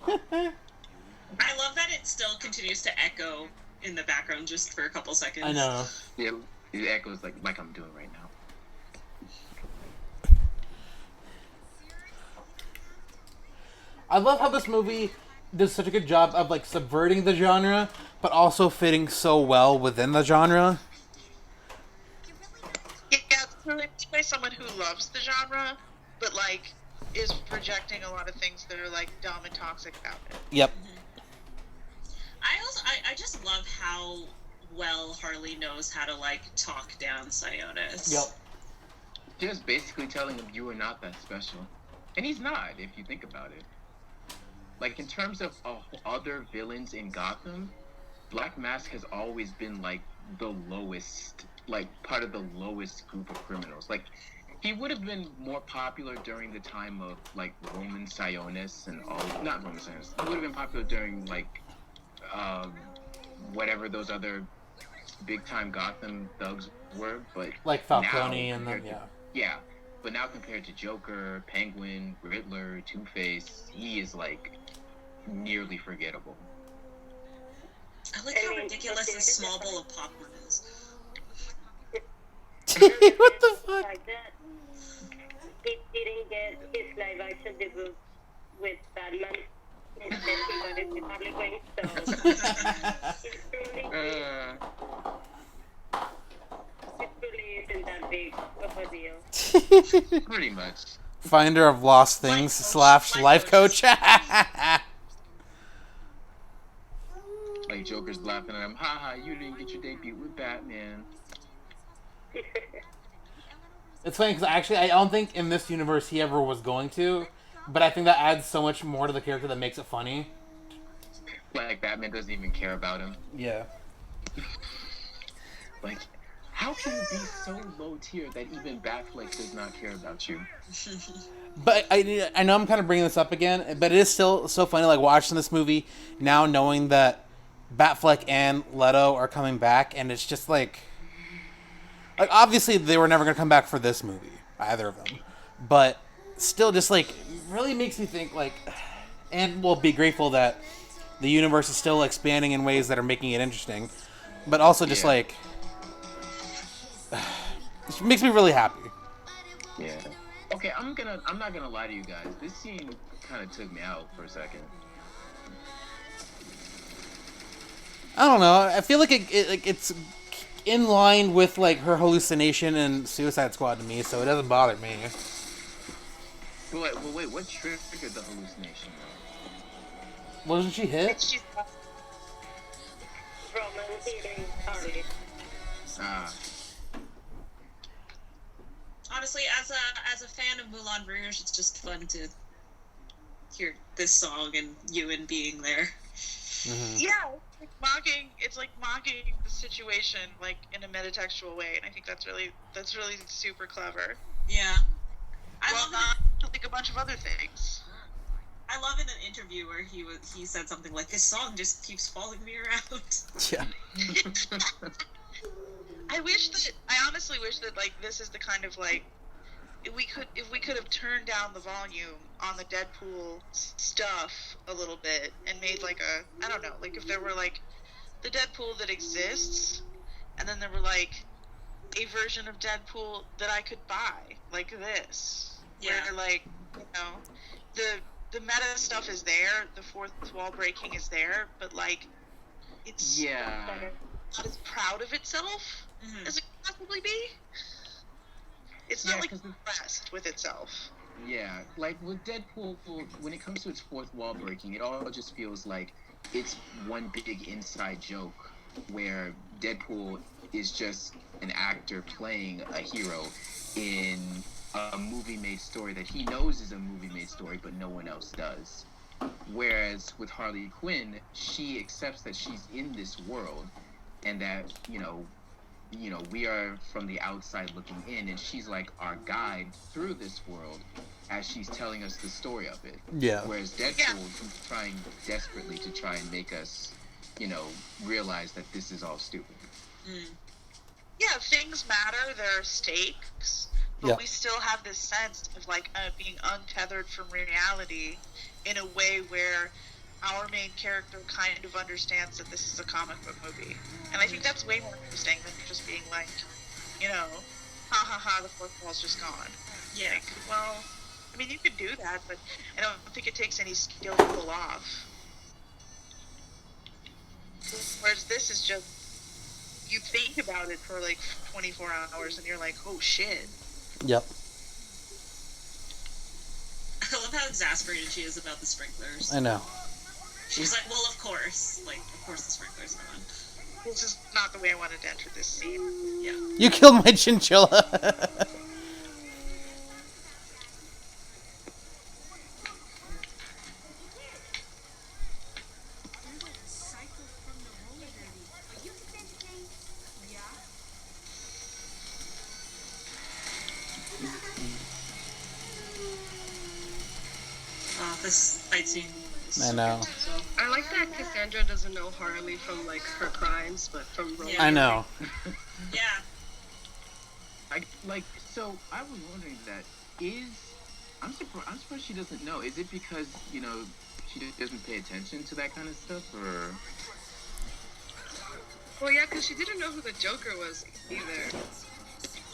I love that it still continues to echo in the background just for a couple seconds. I know. Yeah, it echoes like I'm doing right now. I love how this movie does such a good job of like subverting the genre, but also fitting so well within the genre. Yeah, it's really by someone who loves the genre, but like is projecting a lot of things that are like dumb and toxic about it. Yep. I just love how well Harley knows how to like talk down Sionis. Yep. Just basically telling him you are not that special. And he's not, if you think about it. Like, in terms of other villains in Gotham, Black Mask has always been, like, the lowest, like, part of the lowest group of criminals. Like, he would have been more popular during the time of, like, Roman Sionis and all... Not Roman Sionis. He would have been popular during, like, whatever those other big-time Gotham thugs were, but... Like Falcone and them, yeah. Yeah. But now compared to Joker, Penguin, Riddler, Two-Face, he is like nearly forgettable. I like how ridiculous this small bowl of popcorn is. What the fuck? Like that, he didn't get his live action debut with Batman. Instead, he got it with Harley Quinn. So it truly isn't that big of a deal. Pretty much. Finder of lost things / life coach. Like Joker's laughing at him. Haha, you didn't get your debut with Batman. It's funny because actually I don't think in this universe he ever was going to, but I think that adds so much more to the character that makes it funny. Like Batman doesn't even care about him. Yeah. Like, how can you be so low tier that even Batfleck does not care about you? But I know I'm kind of bringing this up again, but it is still so funny, like, watching this movie now knowing that Batfleck and Leto are coming back, and it's just like obviously they were never going to come back for this movie, either of them, but still just, like, really makes me think, like, and we'll be grateful that the universe is still expanding in ways that are making it interesting, but also just, like, it makes me really happy. Yeah. Okay, I'm not gonna lie to you guys. This scene kind of took me out for a second. I don't know. I feel like it's in line with, like, her hallucination in Suicide Squad to me, so it doesn't bother me. Wait, what triggered the hallucination? Wasn't she hit? She's Roman hitting Harley. Honestly, as a fan of Moulin Rouge, it's just fun to hear this song and Ewan being there. Mm-hmm. Yeah, it's like mocking the situation, like, in a metatextual way, and I think that's really super clever. Yeah. I Well, love not like a bunch of other things. I love in an interview where he said something like, "This song just keeps following me around." Yeah. I honestly wish that, like, this is the kind of, like, if we could have turned down the volume on the Deadpool stuff a little bit and made, like, I don't know, like, if there were, like, the Deadpool that exists, and then there were, like, a version of Deadpool that I could buy, like this. Yeah. Where, like, you know, the meta stuff is there, the fourth wall breaking is there, but, like, it's not as proud of itself as it could possibly be. It's not, like, impressed with itself. Yeah, like with Deadpool, when it comes to its fourth wall breaking, it all just feels like it's one big inside joke where Deadpool is just an actor playing a hero in a movie-made story that he knows is a movie-made story, but no one else does. Whereas with Harley Quinn, she accepts that she's in this world and that, you know, we are from the outside looking in, and she's like our guide through this world as she's telling us the story of it. Yeah. Whereas Deadpool is trying desperately to try and make us, you know, realize that this is all stupid. Yeah, things matter, there are stakes, but we still have this sense of, like, being untethered from reality in a way where our main character kind of understands that this is a comic book movie. And I think that's way more interesting than just being like, you know, ha ha ha, the fourth wall's just gone. Yeah. Like, well, I mean, you could do that, but I don't think it takes any skill to pull off. Whereas this is just, you think about it for like 24 hours and you're like, oh shit. Yep. I love how exasperated she is about the sprinklers. I know. She's like, well, of course the sprinklers are on. This is not the way I wanted to enter this scene. Yeah. You killed my chinchilla. This fight scene. I know. I like that Cassandra doesn't know Harley from, like, her crimes, but from Roman. I know. Yeah. So I was wondering I'm surprised she doesn't know. Is it because, she doesn't pay attention to that kind of stuff, or? Well, yeah, because she didn't know who the Joker was either.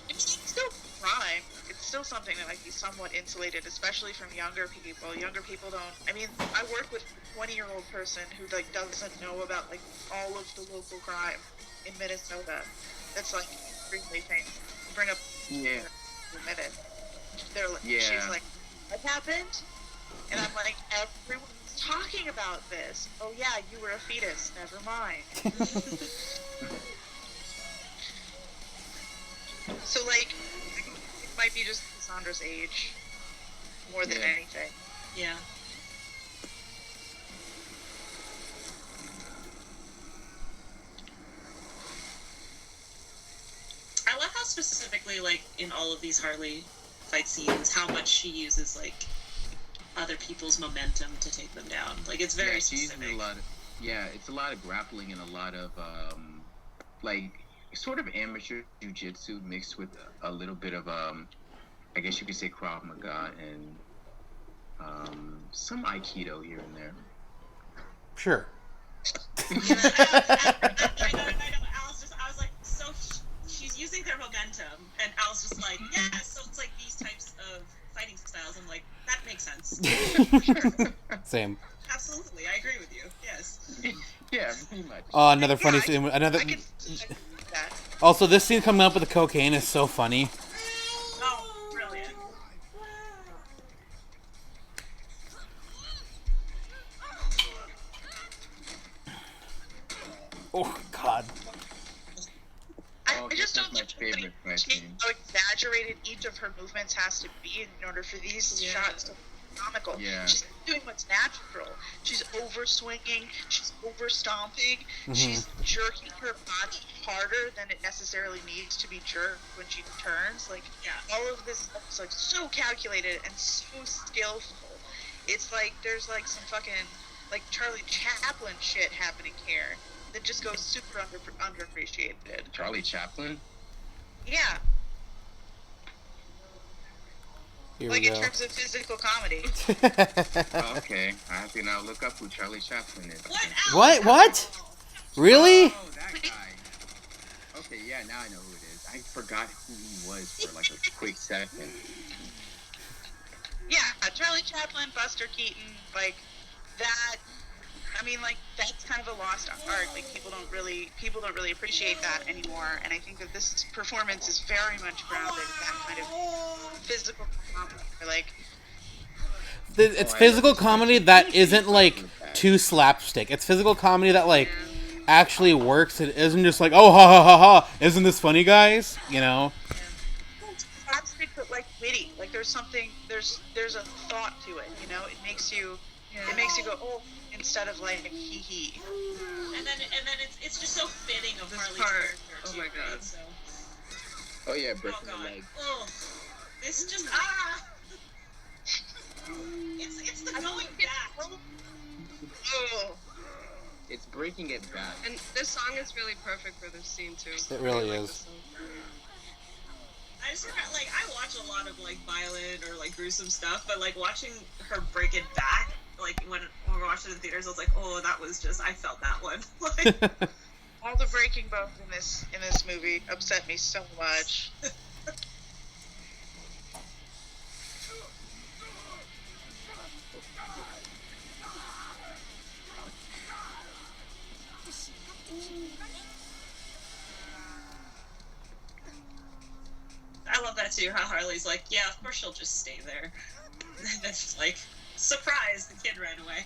It's still crime. It's still something that might be somewhat insulated, especially from younger people. Younger people don't. I mean, I work with a 20-year-old person who like doesn't know about like all of the local crime in Minnesota. That's like extremely famous. Bring up in a minute. She's like, what happened? And I'm like, everyone's talking about this. Oh yeah, you were a fetus. Never mind. So like, it might be just Cassandra's age more than anything. Yeah. I love how specifically, like, in all of these Harley fight scenes, how much she uses, like, other people's momentum to take them down. Like, it's very specific. It's a lot of grappling and a lot of, like, sort of amateur jujitsu mixed with a little bit of, I guess you could say Krav Maga and some Aikido here and there. Sure. I know. I was like, so she's using her momentum, and Al's just like, yeah, so it's like these types of fighting styles. I'm like, that makes sense. Sure. Same. Absolutely, I agree with you. Yes. Yeah, pretty much. Oh, another funny scene. Also, this scene coming up with the cocaine is so funny. Oh, brilliant. Oh, God. I just don't like how exaggerated each of her movements has to be in order for these shots to be comical. Yeah. She's doing what's natural. She's over swinging. She's over stomping. Mm-hmm. She's jerking her body harder than it necessarily needs to be jerked when she turns. Like, all of this stuff is like so calculated and so skillful. It's like there's like some fucking like Charlie Chaplin shit happening here that just goes super underappreciated. Charlie Chaplin? Yeah. Here like we in go. terms of physical comedy. Okay, I have to now look up who Charlie Chaplin is. What? Really? Oh, that guy. Okay, yeah, now I know who it is. I forgot who he was for like a quick second. Yeah, Charlie Chaplin, Buster Keaton, like that. I mean, like that's kind of a lost art. Like people don't really appreciate that anymore. And I think that this performance is very much grounded in that kind of physical comedy. Like It's physical comedy that isn't like too slapstick. It's physical comedy that like actually works. It isn't just like, oh, ha ha ha ha, isn't this funny, guys? You know. Slapstick, but like witty. Like there's something. There's a thought to it. You know, it makes you go, oh. Instead of like hee hee. And then it's just so fitting of Harley's character. Oh my god. Right? So. Oh yeah, breaking the leg. Oh, this is just It's the going back. Oh. It's breaking it back. And this song is really perfect for this scene too. It really is. I just forgot, like, I watch a lot of like violent or like gruesome stuff, but like watching her break it back. Like when we watched it in theaters, I was like, "Oh, that was just I felt that one." Like, all the breaking bones in this movie upset me so much. I love that too. How Harley's like, "Yeah, of course she'll just stay there." And it's like, surprise, the kid ran away.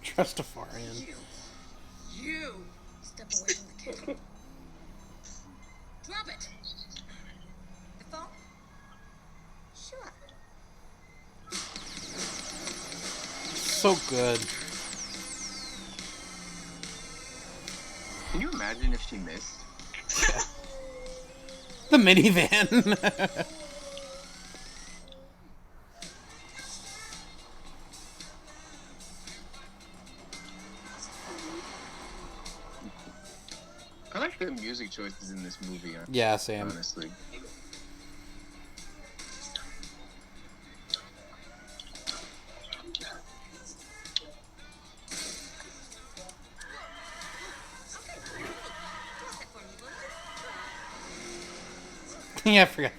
Trustafarian. You! Step away from the kid. Drop it! The phone? Sure. So good. imagine if she missed? The minivan. I like the music choices in this movie. Yeah, same. Honestly. Yeah, I forgot.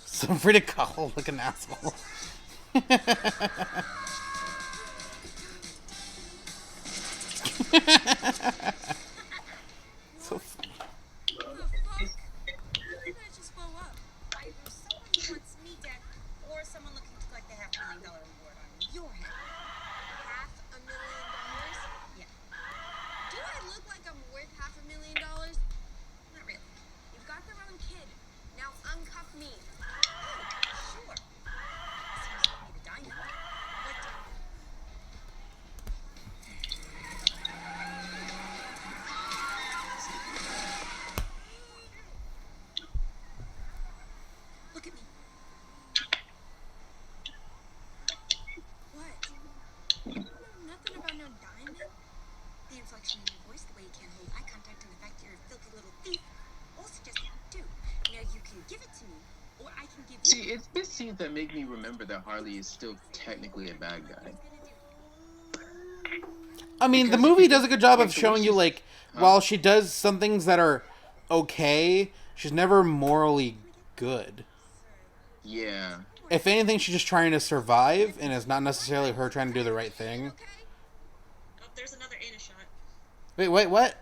Some pretty cool looking asshole. So funny. Or someone looking to collect the $500,000 reward on your head. $500,000? Yeah. Do I look like I'm worth $500,000? Not really. You've got the wrong kid. Now uncuff me. Sure. Seems like you need a diamond. What diamond? Look at me. What? Nothing about no diamond? The inflection in your voice, the way you can't hold eye contact, and the fact you're a filthy little thief all suggest you do. Now you can give it to me, or I can give you. See, it's this scenes that make me remember that Harley is still technically a bad guy. I mean, the Because movie if you does a good job of take the showing you, wishes- like, while she does some things that are okay, she's never morally good. Yeah. If anything, she's just trying to survive, and it's not necessarily her trying to do the right thing. Oh, there's another anus shot. Wait, what?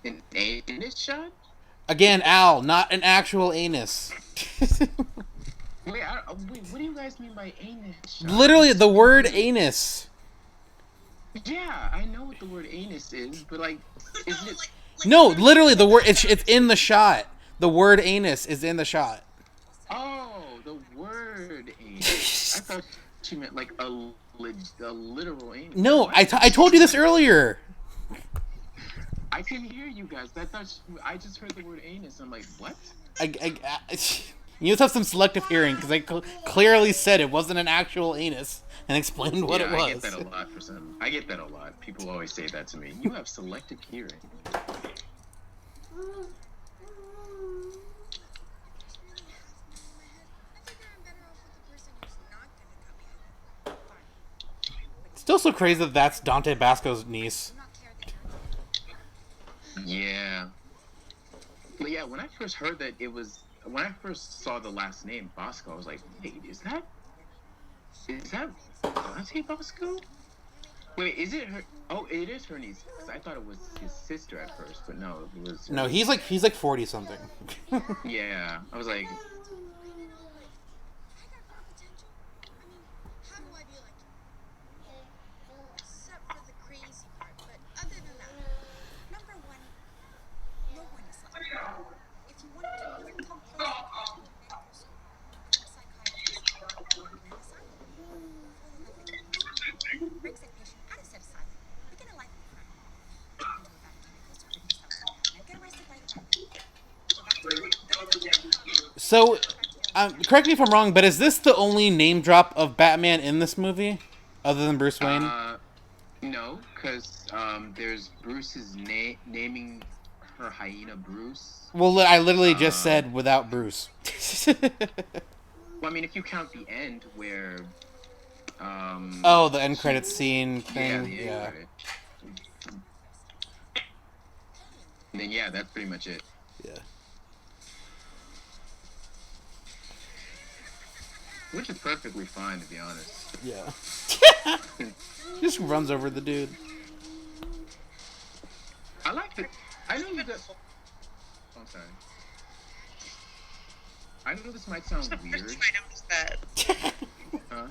An anus shot? Again, Al, not an actual anus. Wait, what do you guys mean by anus shot? Literally, the word anus. Yeah, I know what the word anus is, but like, isn't it? No, literally, the word, it's in the shot. The word anus is in the shot. Oh, the word anus. I thought she meant like a literal anus. No, I told you this earlier. I can hear you guys. I just heard the word anus. I'm like, what? You just have some selective hearing, because I clearly said it wasn't an actual anus and explained what it was. I get that a lot for some. I get that a lot. People always say that to me. You have selective hearing. Still so crazy that that's Dante Basco's niece. Yeah. But yeah, when I first heard that when I first saw the last name Bosco, I was like, wait, is that Dante Bosco? Wait, is it her? Oh, it is her niece. Because I thought it was his sister at first, but no, it was. No, he's like 40 something. Yeah, I was like. Except for the crazy part, but other than that, Number one, no one is like that. If you want to know, come close. Breaks that patient out of said asylum. Begin a life of crime. Into a bad chemicals to prevent yourself and get arrested by the So, correct me if I'm wrong, but is this the only name drop of Batman in this movie, other than Bruce Wayne? No, because there's Bruce's naming her hyena Bruce. Well, I literally just said without Bruce. Well, I mean, if you count the end where. Oh, the end credits scene thing. The end credit. And then that's pretty much it. Yeah. Which is perfectly fine, to be honest. Yeah. Just runs over the dude. I like it. I know you guys. I'm sorry. I know this might sound weird. I noticed that. Huh?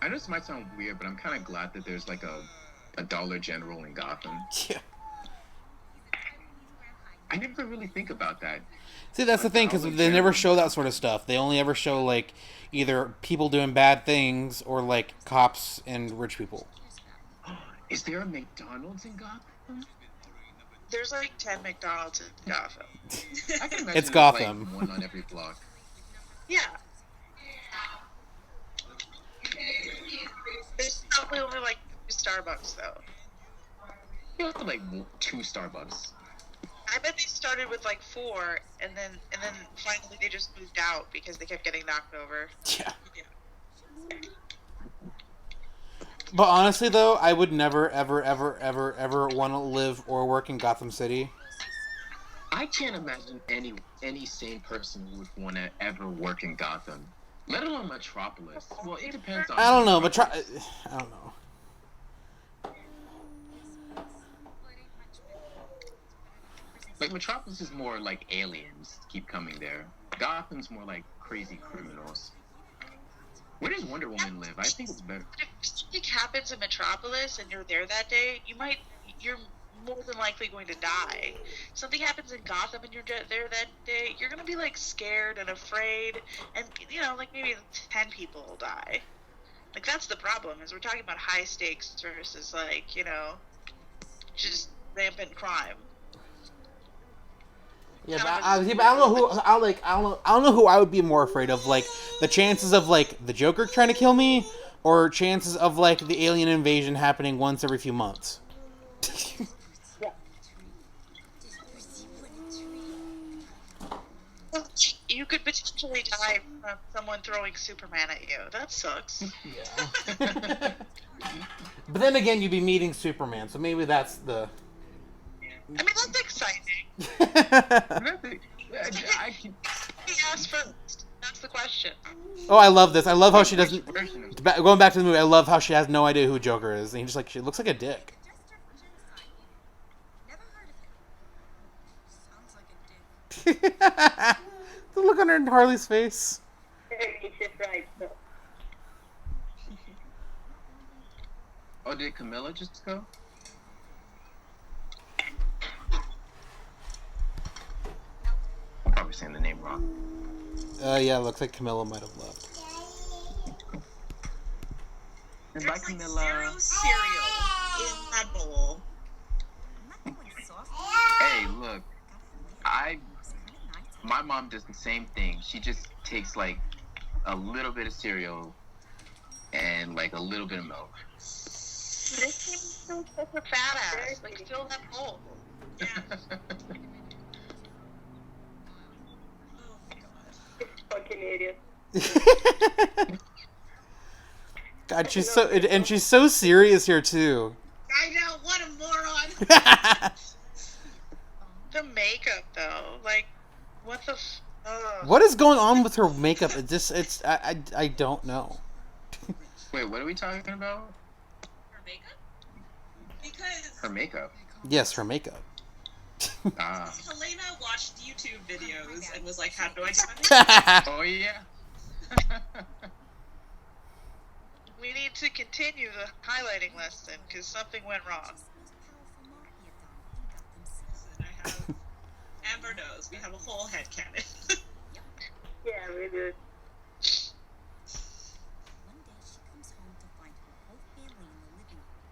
I know this might sound weird, but I'm kind of glad that there's like a Dollar General in Gotham. Yeah. I never really think about that. See, that's the thing, because they never show that sort of stuff. They only ever show, like, either people doing bad things or, like, cops and rich people. Is there a McDonald's in Gotham? There's like 10 McDonald's in Gotham. I can imagine It's there's, Gotham. Like, one on every block. Yeah. There's probably only like 2 Starbucks though. You know, like 2 Starbucks. I bet they started with like 4, and then finally they just moved out because they kept getting knocked over. Yeah. But honestly, though, I would never, ever, ever, ever, ever want to live or work in Gotham City. I can't imagine any sane person who would want to ever work in Gotham, let alone Metropolis. Well, it depends on. I don't know, but I don't know. Like, Metropolis is more like aliens keep coming there. Gotham's more like crazy criminals. Where does Wonder Woman live? I think it's better. If something happens in Metropolis and you're there that day, you're more than likely going to die. Something happens in Gotham and you're there that day, you're gonna be like scared and afraid, and like maybe 10 people will die. Like, that's the problem, is we're talking about high stakes versus like just rampant crime. Yeah, but I don't know who I don't know who I would be more afraid of, like the chances of like the Joker trying to kill me, or chances of like the alien invasion happening once every few months. You could potentially die from someone throwing Superman at you. That sucks. Yeah. But then again, you'd be meeting Superman, so maybe that's the. I mean, that's exciting. He asked first. That's the question. Oh, I love this. I love how she doesn't. Going back to the movie, I love how she has no idea who Joker is, and she looks like a dick. The look on Harley's face. He's just right. So. Oh, did Camilla just go? I'm probably saying the name wrong. Yeah, looks like Camilla might have left. Bye, Camilla. Cereal in that bowl. Hey, look. My mom does the same thing. She just takes like a little bit of cereal and like a little bit of milk. This seems so such a fat ass. Like, fill that bowl. Yeah. Fucking idiot. God, she's so serious here too. I know, what a moron. The makeup though, like, what the What is going on with her makeup? I don't know. Wait, what are we talking about? Her makeup? Because Her makeup. Yes, her makeup. Helena watched YouTube videos and was like, had no idea. Oh, yeah. We need to continue the highlighting lesson, because something went wrong. I have Amber knows. We have a whole headcanon. Yeah, we do. One day she comes home to find her whole family in the living room.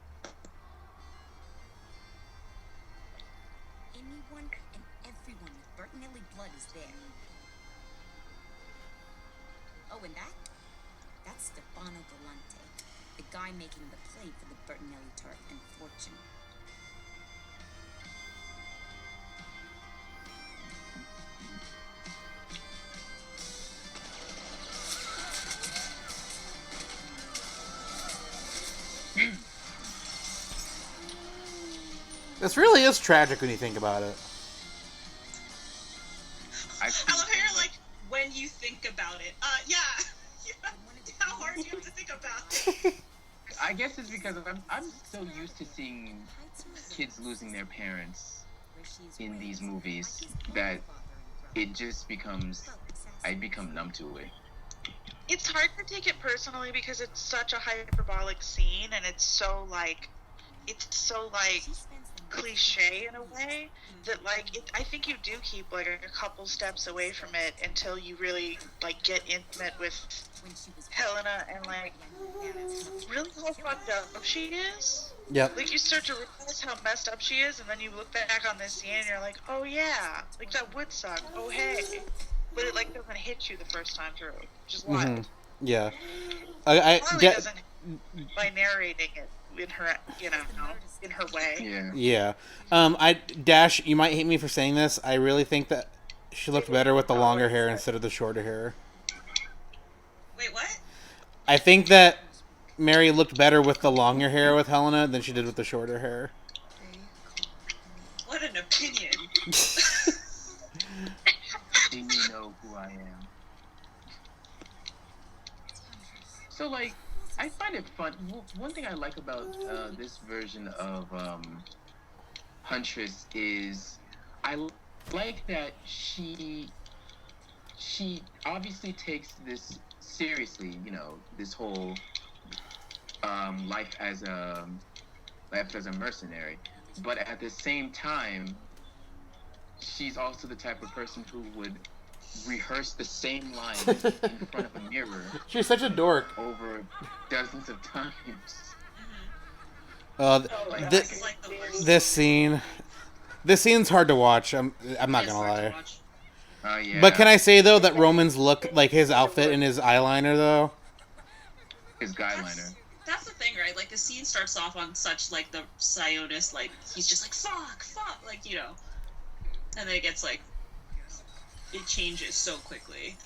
Anyone and everyone with Bertinelli blood is there. Oh, and that's Stefano Galante, the guy making the play for the Bertinelli turf and fortune. This really is tragic when you think about it. I love how you're like, when you think about it. Yeah. How hard do you have to think about it? I guess it's because I'm so used to seeing kids losing their parents in these movies that it just I become numb to it. It's hard to take it personally because it's such a hyperbolic scene, and it's so like cliche in a way that like I think you do keep like a couple steps away from it until you really like get intimate with Helena and like really how fucked up she is. Yep. Like you start to realize how messed up she is, and then you look back on this scene and you're like, oh yeah, like that would suck. Oh hey, but it like doesn't hit you the first time through, which is wild. Mm-hmm. Yeah. Harley doesn't by narrating it in her, in her way. Yeah. Dash, you might hate me for saying this. I really think that she looked better with the longer hair instead of the shorter hair. Wait, what? I think that Mary looked better with the longer hair with Helena than she did with the shorter hair. What an opinion. Do you know who I am? So, like, I find it fun. One thing I like about this version of Huntress is I like that she obviously takes this seriously, this whole life as a mercenary, but at the same time, she's also the type of person who would rehearse the same lines in front of a mirror. She's such a dork. Over dozens of times. This scene's hard to watch. I'm not gonna lie. Yeah. But can I say though that Roman's look, like his outfit and his eyeliner though? His guyliner. That's the thing, right? Like the scene starts off on such like the Zionist, like he's just like fuck, like and then it gets like it changes so quickly.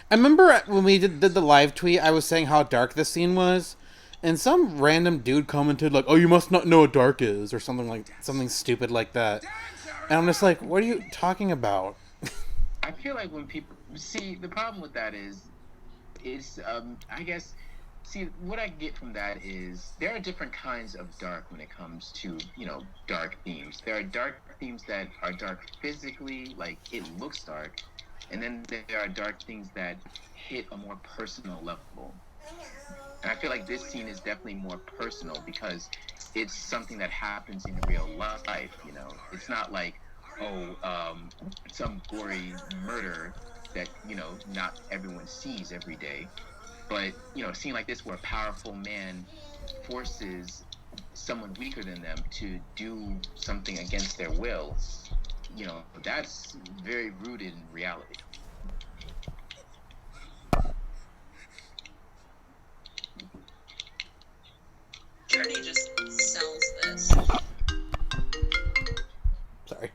I remember when we did the live tweet, I was saying how dark this scene was, and some random dude commented like, "Oh, you must not know what dark is," or something stupid like that. And I'm just like, "What are you talking about?" I feel like when people see the problem with that is I guess what I get from that is there are different kinds of dark when it comes to dark themes. There are dark themes that are dark physically, like it looks dark. And then there are dark things that hit a more personal level. And I feel like this scene is definitely more personal because it's something that happens in real life, It's not like, some gory murder that, not everyone sees every day. But, a scene like this where a powerful man forces someone weaker than them to do something against their will, that's very rooted in reality. Journey just sells this. Sorry.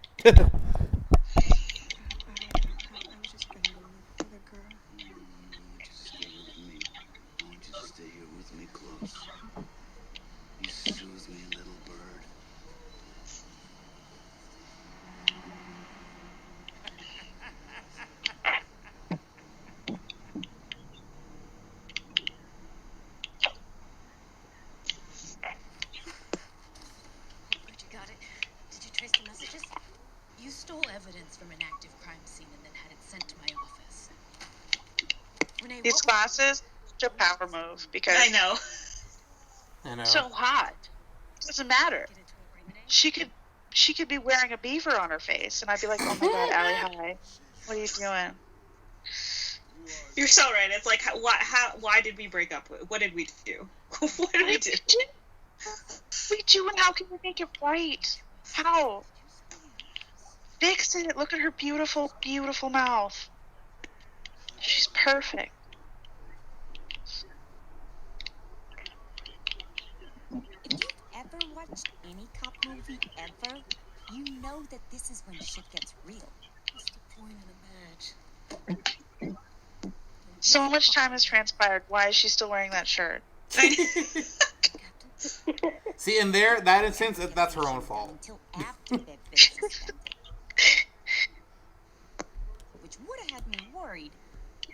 These glasses, such a power move because I know. So hot. It doesn't matter. She could be wearing a beaver on her face, and I'd be like, oh my god, Allie, hi. What are you doing? You're so right. It's like, why did we break up? What did we do? What did we do? We do, and how can we make it right? How? Fix it. Look at her beautiful, beautiful mouth. She's perfect. If you've ever watched any cop movie ever, you know that this is when shit gets real. What's the point of the badge? So much time has transpired. Why is she still wearing that shirt? See, in that instance, that's her own fault. Until after they've been suspended. Which would have had me worried,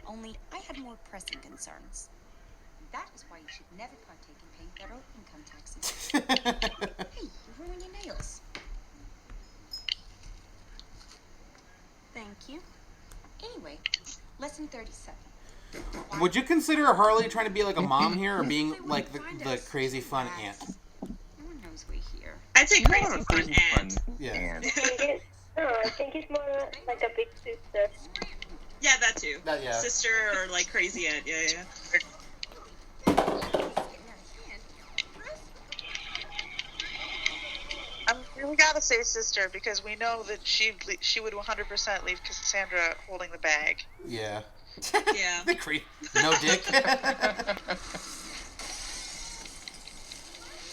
only I had more pressing concerns. That is why you should never partake in paying federal income taxes. Hey, you ruined your nails. you. Anyway, lesson 37. Would you consider Harley trying to be like a mom here, or being like the crazy fun aunt? No one knows we're here. I'd say crazy fun aunt. Yeah. I think it's more like a big sister. Yeah, that too. Yeah. Sister or like crazy aunt. Yeah. We gotta say sister because we know that she would 100% leave Cassandra holding the bag. Yeah. Yeah. The creep. No dick.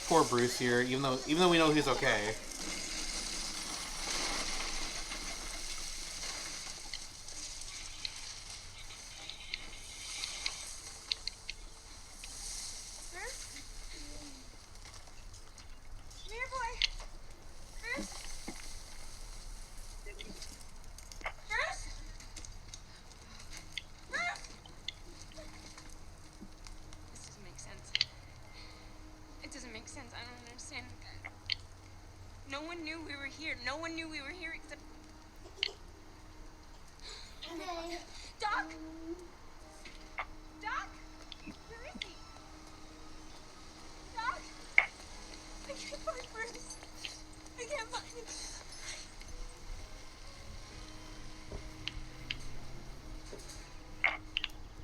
Poor Bruce here, even though we know he's okay. No one knew we were here. No one knew we were here except... Doc? Doc? Where is he? Doc? I can't find Bruce. I can't find him.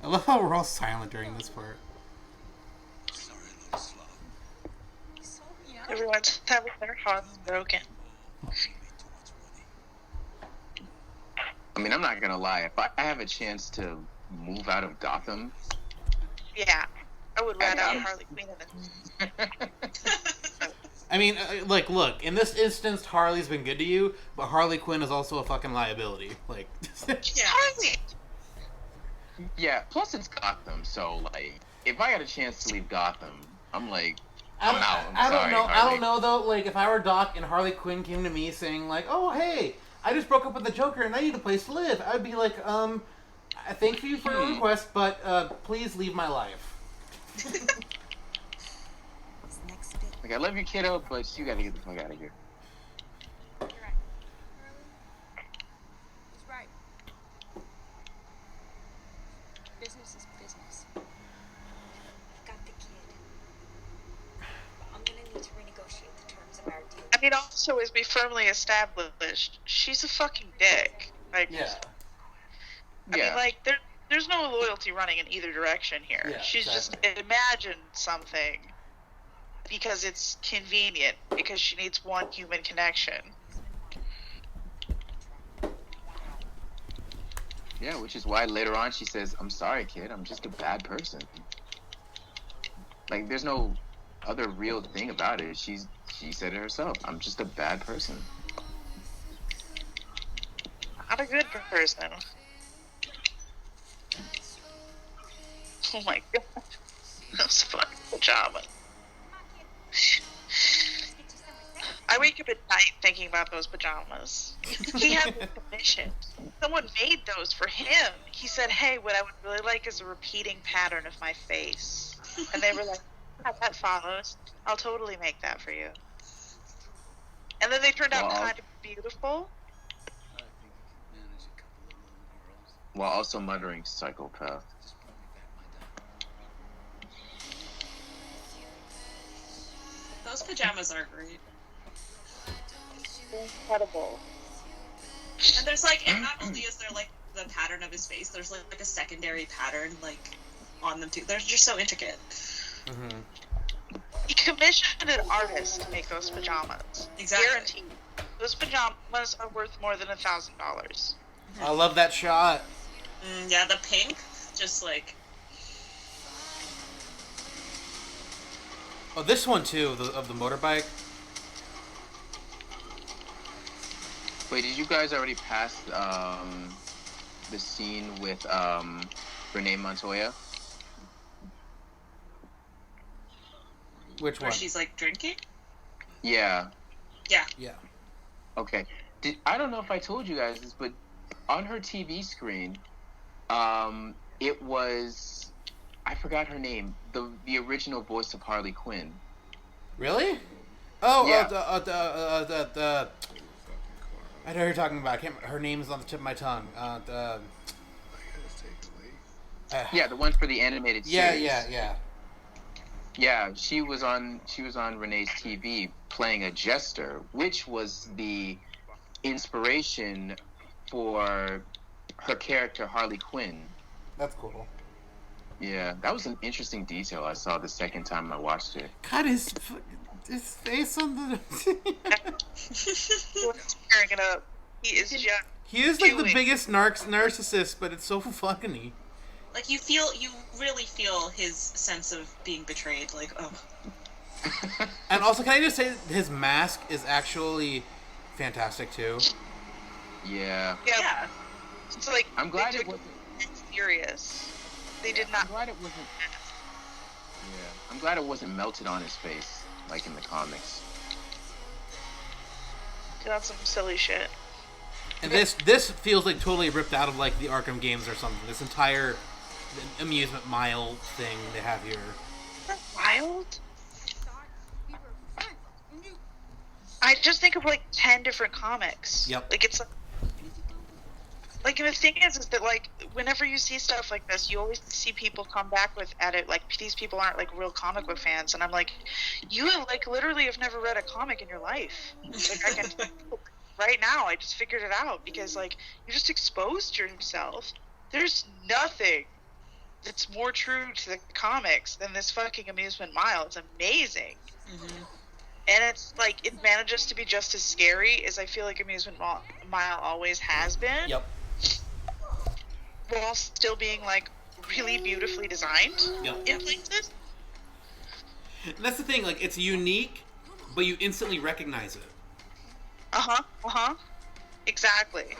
I love how we're all silent during this part. Sorry, a little slow. Everyone's having their hearts broken. I mean, I'm not gonna lie. If I have a chance to move out of Gotham, Yeah, I would rat out Harley Quinn in I mean, like, look, in this instance, Harley's been good to you, but Harley Quinn is also a fucking liability. Like, Yeah, Harley. yeah. Plus, it's Gotham, so like, if I got a chance to leave Gotham, I'm like, I'm out. I don't sorry, know. I Harley. don't know though. Like, if I were Doc and Harley Quinn came to me saying like, "Oh, hey, I just broke up with the Joker and I need a place to live," I'd be like, I thank you for your request, but please leave my life. Like, I love you, kiddo, but you gotta get the fuck out of here. You're right. He's right. Business is business. Got the kid. But I'm gonna need to renegotiate the terms of our deal. I mean, also, as we firmly established, she's a fucking dick. Like, Yeah. I mean, like, there's no loyalty running in either direction here. Yeah, She's exactly. just imagined something because it's convenient, because she needs one human connection. Yeah, which is why later on she says, "I'm sorry, kid. I'm just a bad person." Like, there's no other real thing about it. She said it herself. I'm just a bad person. Not a good person. Oh my god. Those fucking pajamas. I wake up at night thinking about those pajamas. He had the commission. Someone made those for him. He said, "Hey, what I would really like is a repeating pattern of my face." And they were like, "Yeah, that follows. I'll totally make that for you." And then they turned out kind of beautiful. I think I could manage a couple of little girls. While also muttering psychopath. Just brought me back my dad. Those pajamas are great. Incredible. And there's like, and not only is there like the pattern of his face, there's like a secondary pattern like on them too. They're just so intricate. Mm-hmm. He commissioned an artist to make those pajamas. Exactly. Guaranteed. Those pajamas are worth more than $1,000. I love that shot. Yeah, the pink, just like. Oh, this one too, of the motorbike. Wait, did you guys already pass the scene with Renee Montoya? Which Where one? she's like drinking? Yeah. Yeah. Yeah. Okay. I don't know if I told you guys this, but on her TV screen, it was, I forgot her name, the original voice of Harley Quinn. Really? Oh, Yeah. I know who you're talking about. I can't. Her name is on the tip of my tongue. Yeah, the one for the animated series. Yeah. Yeah, she was on Renee's TV playing a jester, which was the inspiration for her character Harley Quinn. That's cool. Yeah, that was an interesting detail I saw the second time I watched it. God, his face on the... Tearing it up. He is just... He is like the biggest narcissist, but it's so funny. Like, you really feel his sense of being betrayed. Like, oh. And also, can I just say, his mask is actually fantastic, too. Yeah. Yeah. It's like... I'm glad it wasn't... Serious. They did not... I'm glad it wasn't... Yeah. I'm glad it wasn't melted on his face, like in the comics. That's some silly shit. And this feels like totally ripped out of like the Arkham games or something. This entire amusement mile thing they have here. Wild? I just think of like 10 different comics. Yep. Like it's like the thing is that like whenever you see stuff like this, you always see people come back with at it like these people aren't like real comic book fans, and I'm like, you like literally have never read a comic in your life. Like I can right now, I just figured it out because like you just exposed yourself. There's nothing that's more true to the comics than this fucking amusement mile. It's amazing. Mm-hmm. And it's like, it manages to be just as scary as I feel like Amusement Mile always has been. Yep. While still being like really beautifully designed in places. And that's the thing, like, it's unique, but you instantly recognize it. Exactly.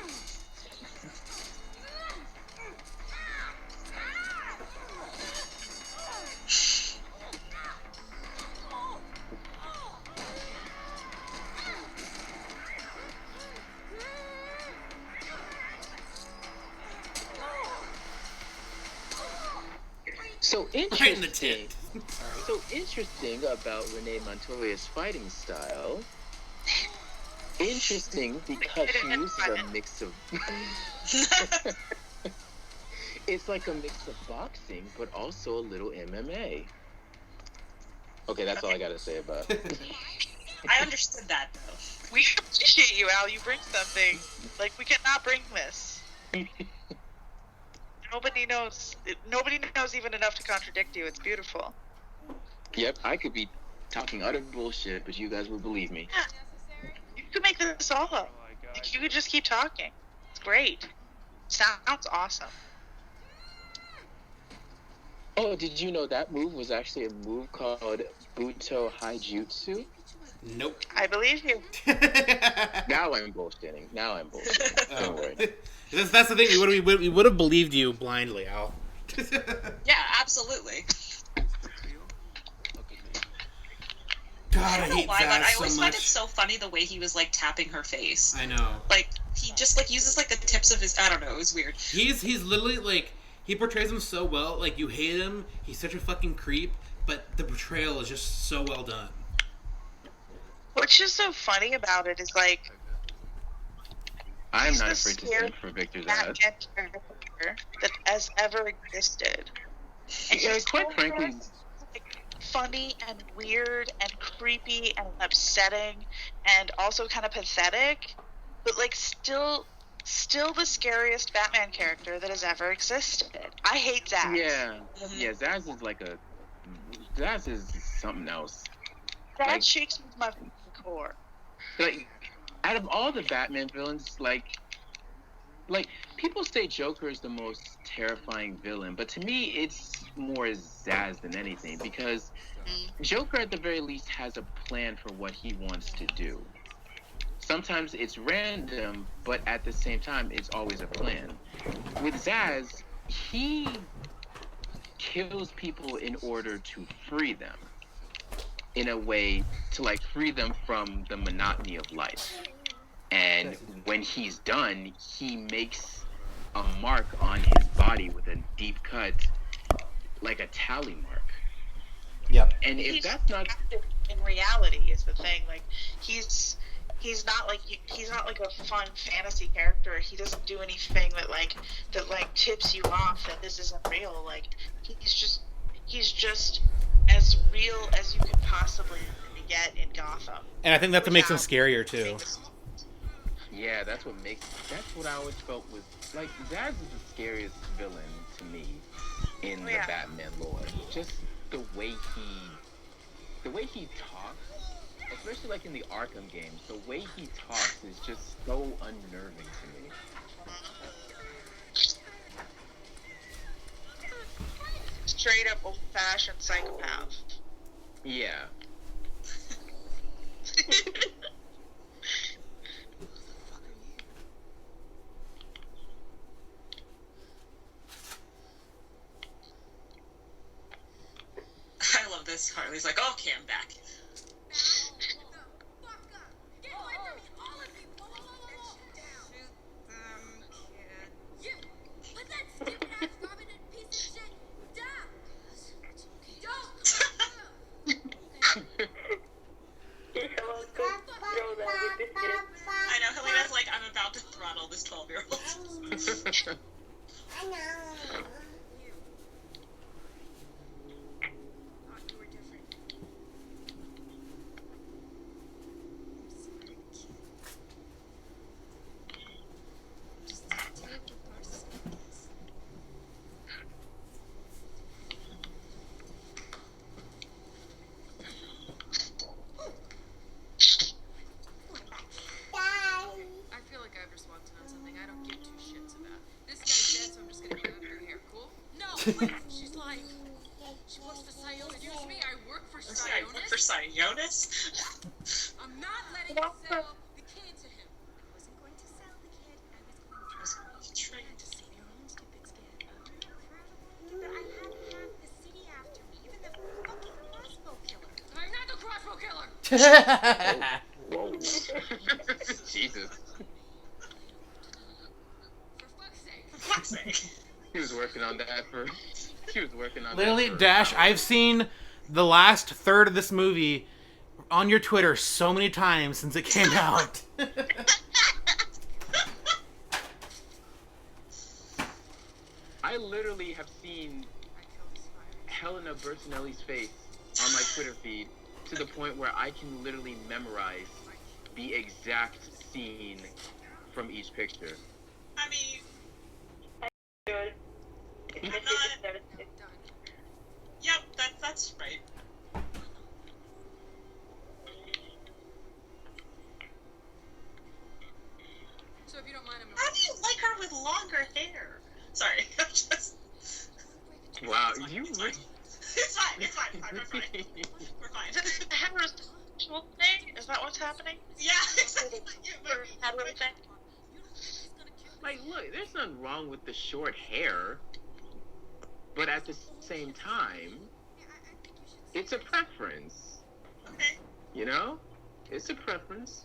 So interesting. Right in the tit. So interesting about Renee Montoya's fighting style. Interesting because she uses a mix of... It's like a mix of boxing, but also a little MMA. Okay, that's all I gotta say about it. I understood that, though. We appreciate you, Al. You bring something. Like, we cannot bring this. Nobody knows even enough to contradict you. It's beautiful. Yep, I could be talking utter bullshit, but you guys would believe me. Yeah. You could make this all up. Like, you could just keep talking. It's great. Sounds awesome. Oh, did you know that move was actually a move called Buto Haijutsu? Nope. I believe you. Now I'm bullshitting. Don't worry. That's the thing. We would have believed you blindly, Al. Yeah, absolutely. God, I hate why, that but I so always much. find it so funny the way he was like tapping her face. I know. Like he just like uses like the tips of his. I don't know. It was weird. He's literally like, he portrays him so well. Like, you hate him. He's such a fucking creep. But the portrayal is just so well done. What's just so funny about it is like, I'm not afraid to stand for Victor's ass. That has ever existed. And Yeah, quite frankly, like, funny and weird and creepy and upsetting and also kind of pathetic, but like still the scariest Batman character that has ever existed. I hate Zack. yeah, Zaz is something else. That shakes me to my core. Like, out of all the Batman villains, like people say Joker is the most terrifying villain, but to me, it's more Zaz than anything, because Joker at the very least has a plan for what he wants to do. Sometimes it's random, but at the same time, it's always a plan. With Zaz, he kills people in order to free them, in a way to like free them from the monotony of life. And when he's done, he makes a mark on his body with a deep cut, like a tally mark. Yep. And if He's that's not active in reality is the thing. Like he's he's not like a fun fantasy character. He doesn't do anything that tips you off that this isn't real. Like he's just as real as you could possibly get in Gotham. And I think that's what makes him scarier too. Yeah, that's what I always felt was like Zaz is the scariest villain to me in the Batman lore. Just the way he talks, especially like in the Arkham games, the way he talks is just so unnerving to me. Straight up old-fashioned psychopath. Yeah. I love this. Harley's like, okay, I'm back. I know, Helena's like, I'm about to throttle this 12-year-old. I know. She's like, she works for Sionis. Excuse me, I work for Sionis. I work for Sionis? I'm not letting you sell the kid to him. I wasn't going to sell the kid. I was going to try to save your own stupid skin. But I had to have the city after me, even the fucking crossbow killer. I'm not the crossbow killer. Whoa. Jesus. For fuck's sake. She was working on that. Literally, Dash, I've seen the last third of this movie on your Twitter so many times since it came out. I literally have seen Helena Bertinelli's face on my Twitter feed to the point where I can literally memorize the exact scene from each picture. I mean, Good. I'm not... Yep, that's right. So if you don't mind, I'm How do you like her with longer hair? Sorry, I'm just... Wow, you... It's fine. We're fine. We're fine. Is it a heterosexual thing? Is that what's happening? Yeah, exactly. Hetero thing? Like, look, there's nothing wrong with the short hair, but at the same time, it's a preference. Okay. You know? It's a preference.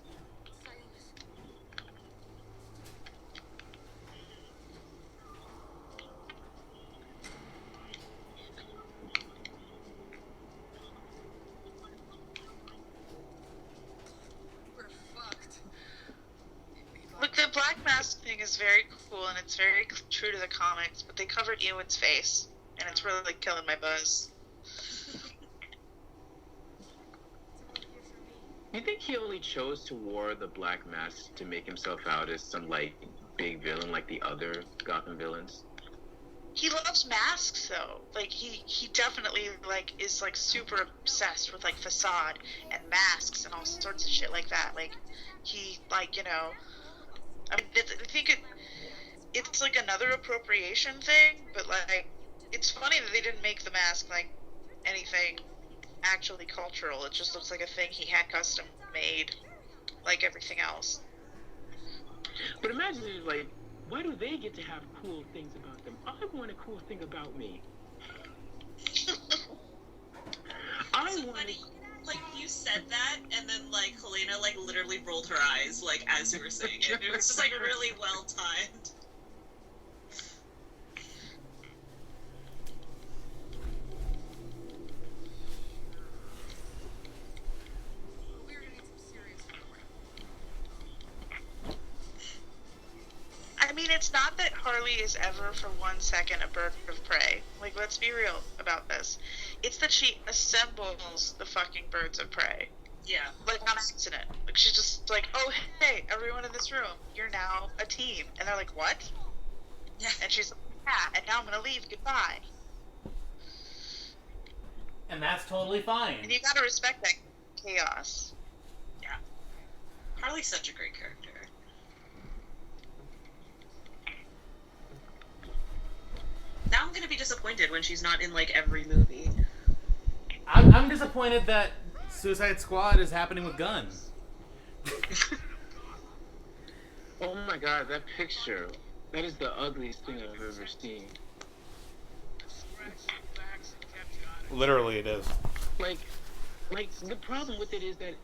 Look, the Black Mask thing is very cool and it's very true to the comics, but they covered Ewan's face, and it's really like, killing my buzz. You think he only chose to wear the black mask to make himself out as some, like, big villain like the other Gotham villains? He loves masks, though. Like, he definitely, like, is, like, super obsessed with, like, facade and masks and all sorts of shit like that. Like, he, like, you know... I mean, I think it's, like, another appropriation thing, but, like, it's funny that they didn't make the mask, like, anything actually cultural. It just looks like a thing he had custom made, like everything else. But imagine, like, why do they get to have cool things about them? I want a cool thing about me. I want... Funny. Like, you said that, and then, like, Helena, like, literally rolled her eyes, like, as you were saying it. It was just, like, really well timed. We're gonna need some serious footwork. it's not that Harley is ever for 1 second a bird of prey. Like, let's be real about this. It's that she assembles the fucking birds of prey. Yeah. Like, on accident. Like, she's just like, oh, hey, everyone in this room, you're now a team. And they're like, what? Yeah. And she's like, yeah, and now I'm gonna leave. Goodbye. And that's totally fine. And you gotta respect that chaos. Yeah. Harley's such a great character. Now I'm gonna be disappointed when she's not in, like, every movie. I'm disappointed that Suicide Squad is happening with guns. Oh my god, that picture. That is the ugliest thing I've ever seen. Literally, it is. Like the problem with it is that,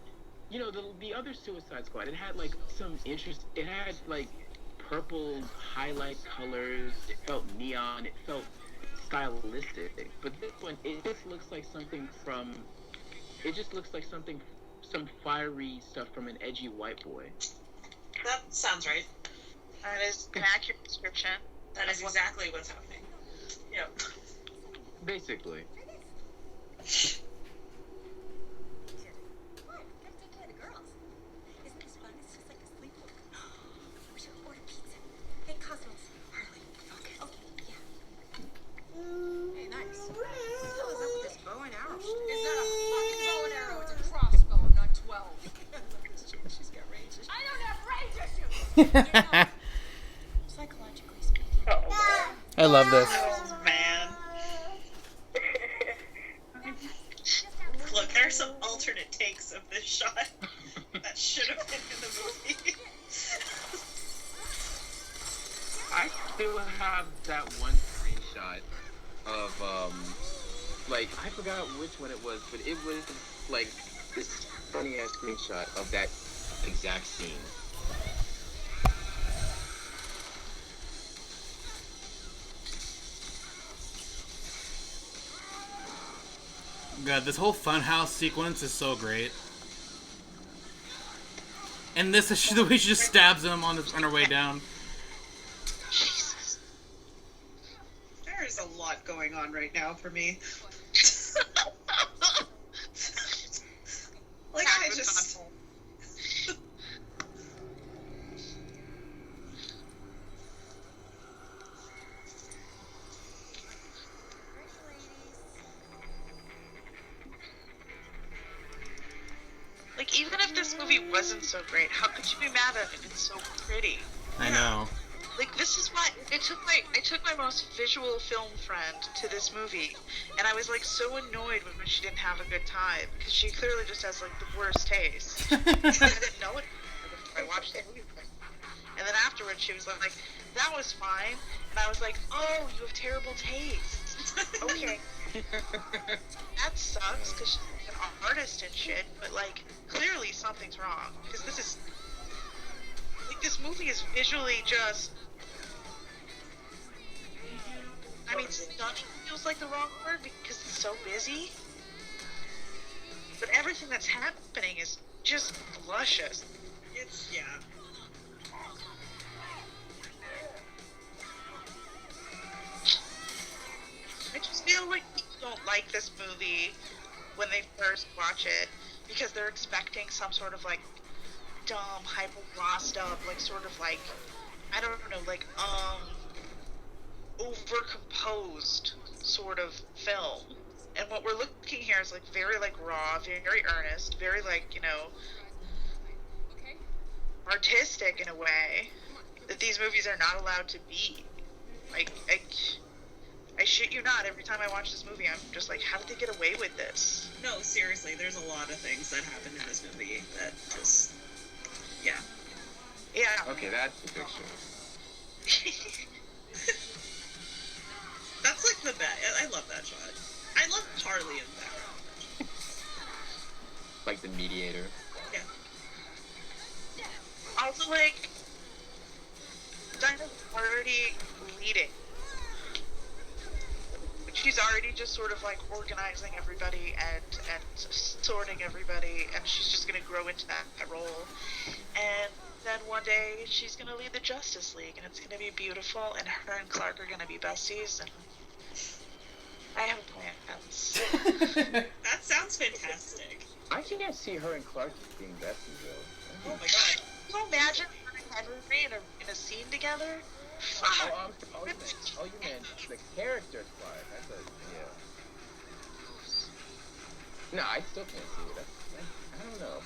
you know, the other Suicide Squad, it had like some interest. It had like purple highlight colors. It felt neon. It felt stylistic. But this one, it just looks like something from. It just looks like something, some fiery stuff from an edgy white boy. That sounds right. That is an accurate description. That is exactly what's happening. Yep. Basically. What? Gotta take care of the girls. Isn't this fun? It's just like a sleepover. We should order pizza. Hey, Cosmos. Harley. Okay, yeah. Hey, nice. What the hell is up with this bow and arrow shit? It's not a fucking bow and arrow, it's a crossbow. I'm not 12. She's got range issues. I don't have range issues! Psychologically speaking. I love this. Oh, man. Look, there are some alternate takes of this shot that should have been in the movie. I still have that one screenshot of like I forgot which one it was, but it was like this funny ass screenshot of that exact scene. God, this whole funhouse sequence is so great. And this is the way she just stabs him on her way down. Jesus. There is a lot going on right now for me. Like, I just... Like, even if this movie wasn't so great, how could you be mad at it? It's so pretty. I know. Like, this is why I took my most visual film friend to this movie, and I was like so annoyed when she didn't have a good time because she clearly just has like the worst taste. I didn't know it before I watched the movie, and then afterwards she was like, "That was fine," and I was like, "Oh, you have terrible taste." Okay, that sucks because she's like an artist and shit, but like clearly something's wrong because this is like this movie is visually just. I mean, stunning feels like the wrong word because it's so busy. But everything that's happening is just luscious. It's, yeah. I just feel like people don't like this movie when they first watch it because they're expecting some sort of like dumb, hyper glossed up, like sort of like, I don't know, like, over-composed sort of film. And what we're looking here is like very like raw, very earnest, very like, you know, artistic in a way that these movies are not allowed to be. Like, I shit you not, every time I watch this movie I'm just like, how did they get away with this? No, seriously, there's a lot of things that happen in this movie that just, yeah. Yeah. Okay, that's the picture. That's like the best. I love that shot. I love Harley in the background. Like the mediator. Yeah. Also, like, Dinah's already leading. Like, she's already just sort of like organizing everybody and sorting everybody, and she's just gonna grow into that role. And then one day she's gonna lead the Justice League, and it's gonna be beautiful, and her and Clark are gonna be besties, and I have plans. That sounds fantastic. I can't see her and Clark being besties though. Oh my god. Can you imagine her and Henry in a scene together? You meant the character Clark. I thought, yeah. No, I still can't see it. I don't know.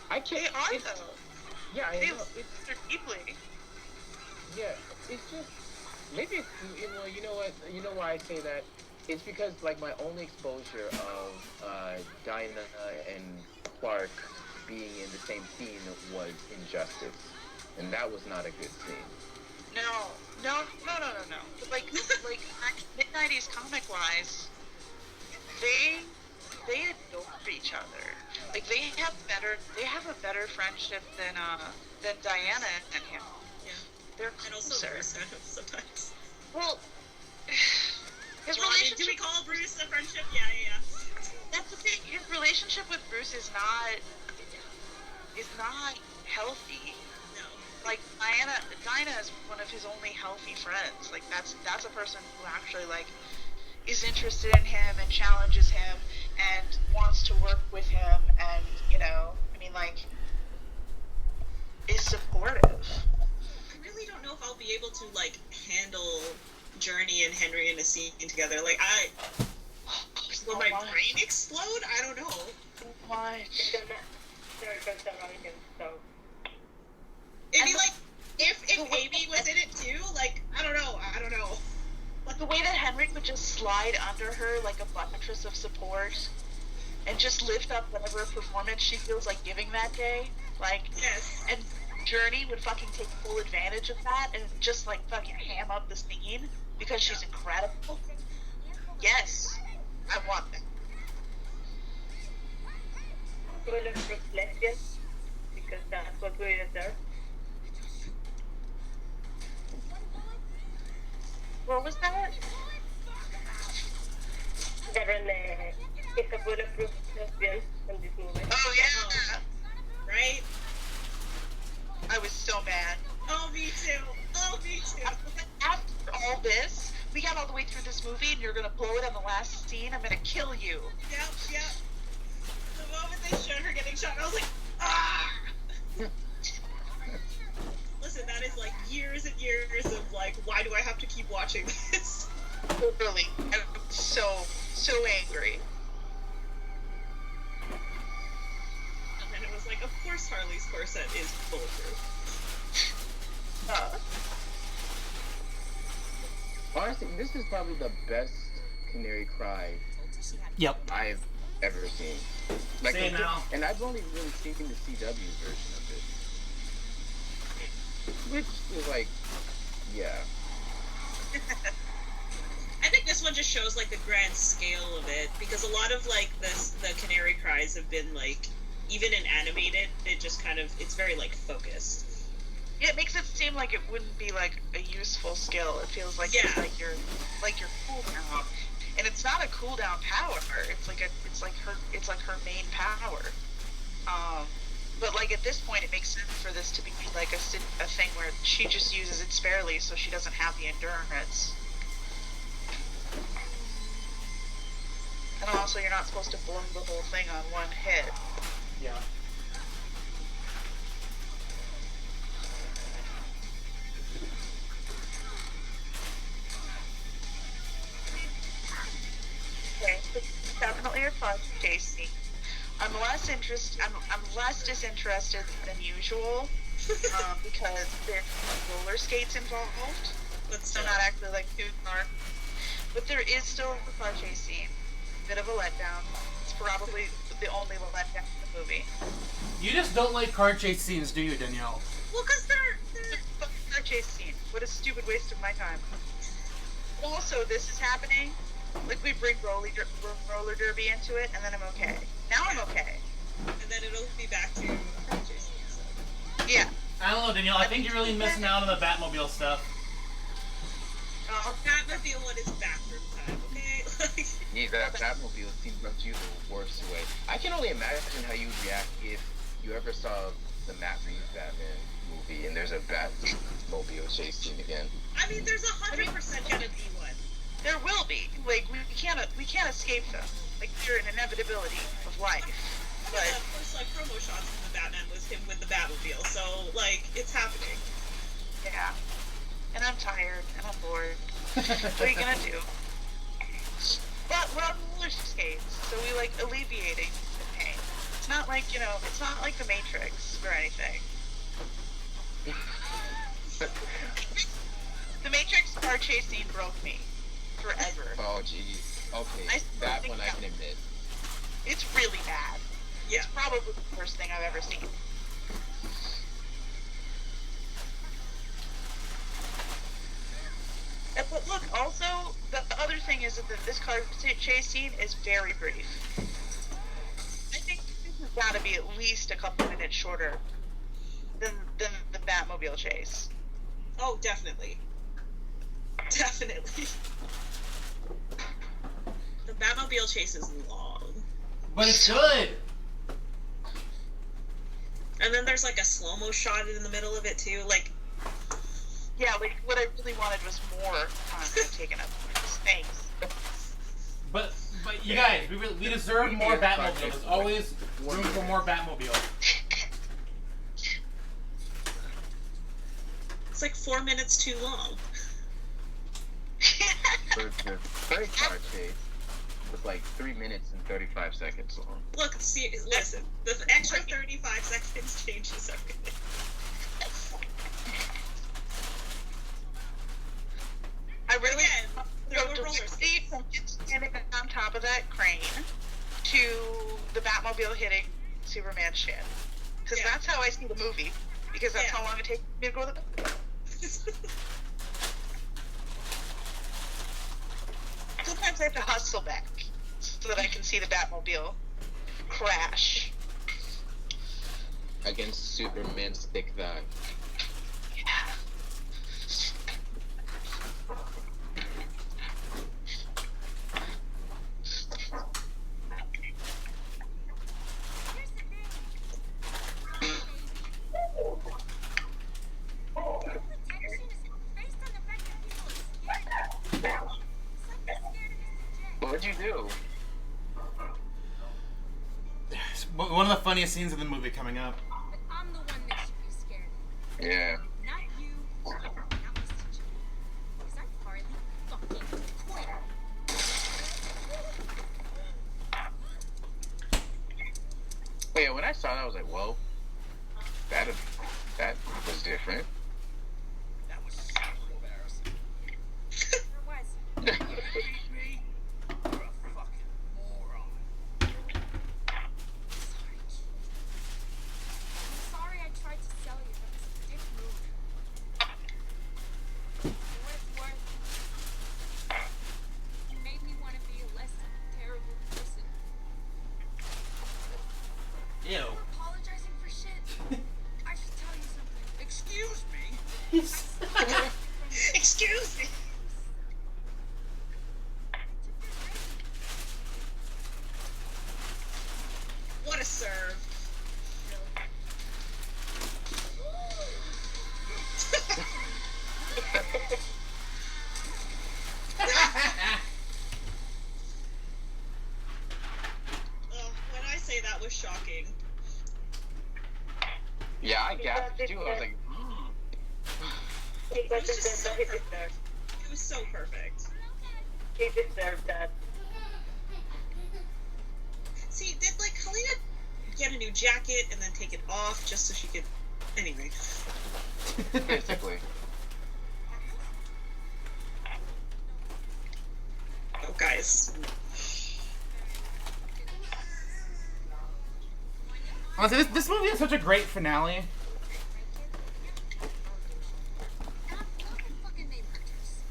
I can't. They are though. Yeah, I know. They're deeply. Yeah, it's just maybe it's, well, you know what? You know why I say that? It's because like my only exposure of Dinah and Clark being in the same scene was Injustice, and that was not a good scene. No. Like mid-90s comic wise, they adore each other. Like they have a better friendship than Diana and him. Yeah. They're and also closer. Bruce sometimes. Well, his well, relationship. Do we call Bruce a friendship? Yeah. That's the thing. His relationship with Bruce is not healthy. No. Like Dinah is one of his only healthy friends. Like that's a person who actually like is interested in him and challenges him and wants to work with him and is supportive. I really don't know if I'll be able to like handle Journey and Henry in a scene together. Like will my brain explode? I don't know. Why? It'd be like if Amy was in it too. Like I don't know. Like the way that Henry would just slide under her like a buttress of support and just lift up whatever performance she feels like giving that day. Like, yes. And Journey would fucking take full advantage of that and just like fucking ham up the scene because she's incredible. Yes, I want that. Full of reflection, because that's what we deserve. What was that? It's a bulletproof lesbian in this movie. Oh yeah. Right? I was so mad. Oh, me too. After all this, we got all the way through this movie and you're gonna blow it on the last scene. I'm gonna kill you. Yep. The moment they showed her getting shot, I was like, ah! Listen, that is like years and years of like, why do I have to keep watching this? Literally. I'm so angry. And then it was like, of course Harley's corset is bulletproof. Honestly, this is probably the best Canary Cry I've ever seen. Like, Same now. And I've only really seen the CW version of it. Which is like, yeah. I think this one just shows like the grand scale of it, because a lot of like the Canary Cries have been like, even in animated, it just kind of, it's very like focused. Yeah, it makes it seem like it wouldn't be like a useful skill. It feels like it's like your cooldown, and it's not a cooldown power. It's like her main power. But like at this point, it makes sense for this to be like a thing where she just uses it sparingly, so she doesn't have the endurance. And also, you're not supposed to blow the whole thing on one hit. Yeah. Okay, so definitely a car chase scene. I'm less disinterested than usual because there's roller skates involved. But still not actually like two car. But there is still a car chase scene. Bit of a letdown. It's probably the only letdown in the movie. You just don't like car chase scenes, do you, Danielle? Well, because they're car chase scene. What a stupid waste of my time. Also, this is happening. Like, we bring roller derby into it, and then I'm okay. Now I'm okay. And then it'll be back to car chase scenes. So. Yeah. I don't know, Danielle. I think you're really missing out on the Batmobile stuff. Batmobile one is bathroom time, okay? Yeah, that Batmobile seems to you the worst way. I can only imagine how you'd react if you ever saw the Matt Reeves Batman movie and there's a Batmobile chase scene again. I mean, there's 100% gonna be one. There will be. Like, we can't escape them. Like, they're an inevitability of life. But the first like promo shots of the Batman was him with the Batmobile, so like it's happening. Yeah. And I'm tired and I'm bored. What are you gonna do? But we're on roller skates, so we like alleviating the pain. It's not like, it's not like the Matrix or anything. The Matrix car chase scene broke me forever. Oh jeez. Okay, that one I can admit. It's really bad. Yeah. It's probably the worst thing I've ever seen. But look, also, the other thing is that this car chase scene is very brief. I think this has got to be at least a couple minutes shorter than the Batmobile chase. Oh, definitely. Definitely. The Batmobile chase is long. But it's good! And then there's like a slow-mo shot in the middle of it too, like... Yeah, like, what I really wanted was more time taken up. Thanks. But you guys, we deserve more Batmobile. There's always room for more Batmobile. It's like 4 minutes too long. For the first car chase was like 3 minutes and 35 seconds long. Look, see, listen, the extra 35 seconds changes everything. I really Again, roller skates. from standing on top of that crane to the Batmobile hitting Superman's shin. Because that's how I see the movie. Because that's how long it takes me to go to the Sometimes I have to hustle back so that I can see the Batmobile crash. Against Superman's thick thigh. Yeah. What'd you do? One of the funniest scenes in the movie coming up. But I'm the one that should be scared. Yeah. Not you. Not Mr. G. Because I'm Harley fucking Quinn. Oh yeah, when I saw that, I was like, well, that was different. That was so embarrassing. Or was. You hate me? You're a fucking moron. Sorry I tried to sell you, but it's a dick move. For what it's worth, you made me want to be a less terrible person. Ew. You're apologizing for shit. I should tell you something. Excuse me? Excuse me. What a serve. When I say that was shocking. Yeah, I gasped too. I was like, He got It was just so he perfect. deserved. It was so perfect. He deserved that. See, did like Helena get a new jacket and then take it off just so she could... Anyway. basically. Oh, guys. Honestly, this movie is such a great finale. Fucking name hunters.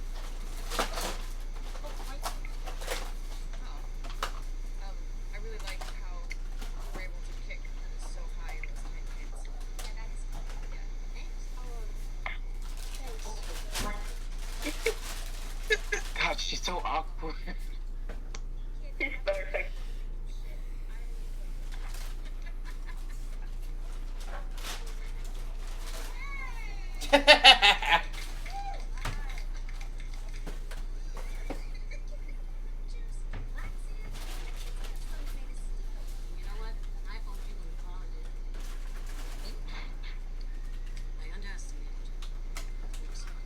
I really like how we're able to kick so high in those tight pants. Yeah, that is cool. Yeah, thanks. God, she's so awkward. what? I hope you would have called it. I underestimated you. I'm sorry.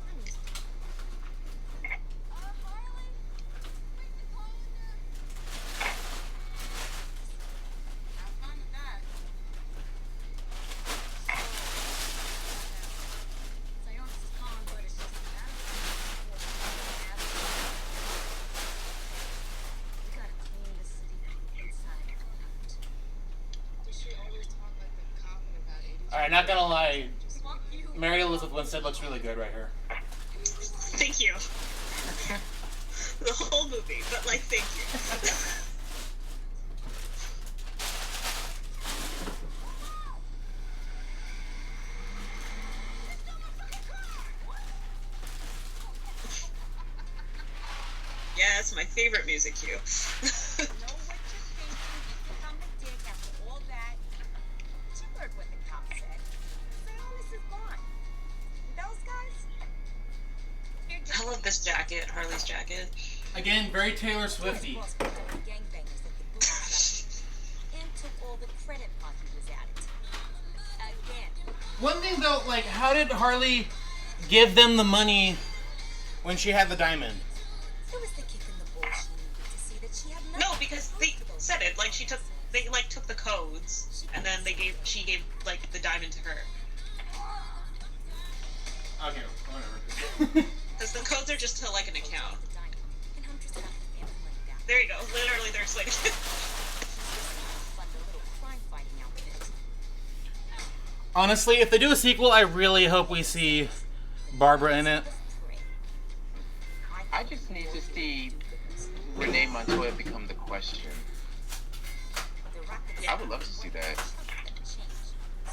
I missed it. Have fun with that. Sionis is calm, but it's just a matter of we gotta clean the city from the inside out. Does she always talk like the cop in about 80s? All right, not gonna lie, Fuck you. Mary Elizabeth Winstead looks really good right here. Thank you. The whole movie, but like, thank you. Yeah, it's my favorite music cue. Know what you're thinking. You become a dick after all that. But you heard what the cop said. Sionis is gone. Those guys? They're just I love this jacket, Harley's jacket. Again, very Taylor Swifty. boss put down the gangbangers at the booth shop and took all the credit while he was at it. Again. One thing though, like, how did Harley give them the money when she had the diamond? It was the kick in the bull she needed to see that she had nothing. No, because they said it. Like, they took the codes, and then she gave like the diamond to her. Okay, whatever. Because the codes are just to like an account. The diamond. And Huntress got the family money back. There you go. Literally, they're explaining. Fund a little crime fighting outfit. Honestly, if they do a sequel, I really hope we see Barbara in it. I just need to see Renee Montoya become the Question. I would love to see that. So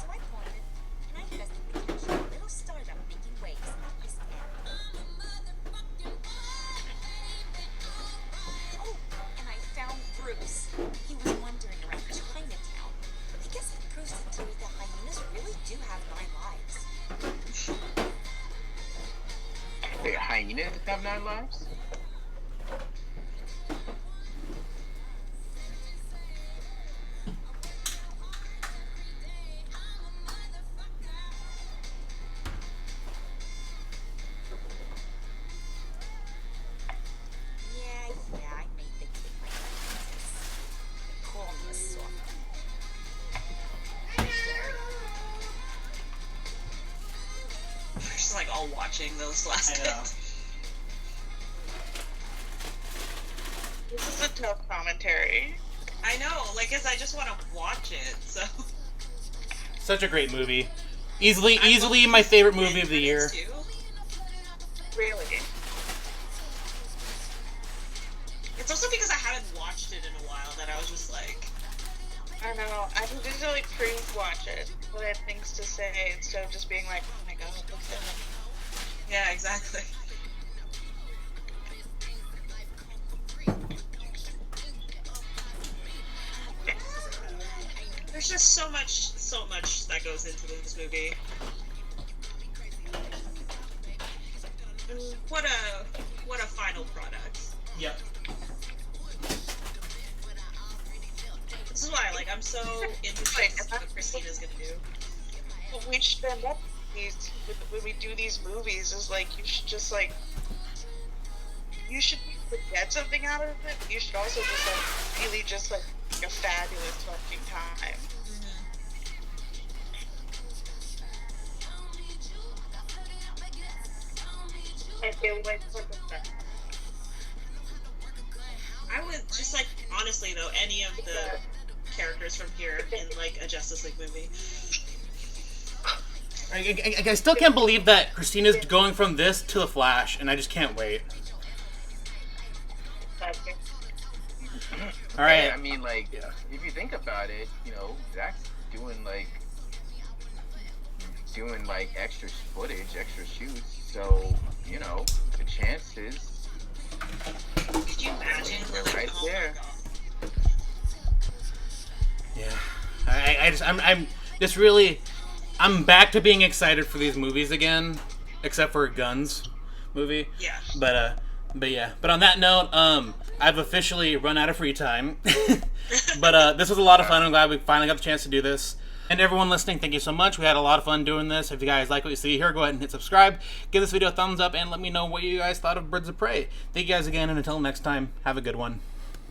I called it, and I investigated a little startup making waves in the East End. Oh, and I found Bruce. He was wandering around Chinatown. I guess it proves the theory that hyenas really do have 9 lives. The hyenas have 9 lives? Yeah, I made the kid my princess. Call me a soft. We're just like all watching those last I know. bits. This is a tough commentary. I know, like, 'cause I just want to watch it. So Such a great movie. Easily my favorite movie of the year. Too. Really. It's also because I haven't watched it in a while that I was just like, I don't know. I can just like watch it, but I have things to say instead of just being like, oh my god, look at him. yeah, exactly. There's just so much that goes into this movie. And what a final product. Yep. This is why, like, I'm so interested to see what Christina's gonna do. What we should end up when we do these movies is like you should just like you should get something out of it. You should also just like really just like a fabulous fucking time. I can't wait for the stuff. I would just like, honestly though, any of the characters from here in like a Justice League movie. I still can't believe that Christina's going from this to The Flash, and I just can't wait. All right. I mean, like, if you think about it, you know, Zack's doing like extra footage, extra shoots. So, you know, the chances Could you imagine? they're Like, right oh my there. God. Yeah. I'm just really. I'm back to being excited for these movies again, except for Guns movie. Yeah. But yeah. But on that note, I've officially run out of free time. But this was a lot of fun. I'm glad we finally got the chance to do this. And everyone listening, thank you so much. We had a lot of fun doing this. If you guys like what you see here, go ahead and hit subscribe. Give this video a thumbs up and let me know what you guys thought of Birds of Prey. Thank you guys again, and until next time, have a good one.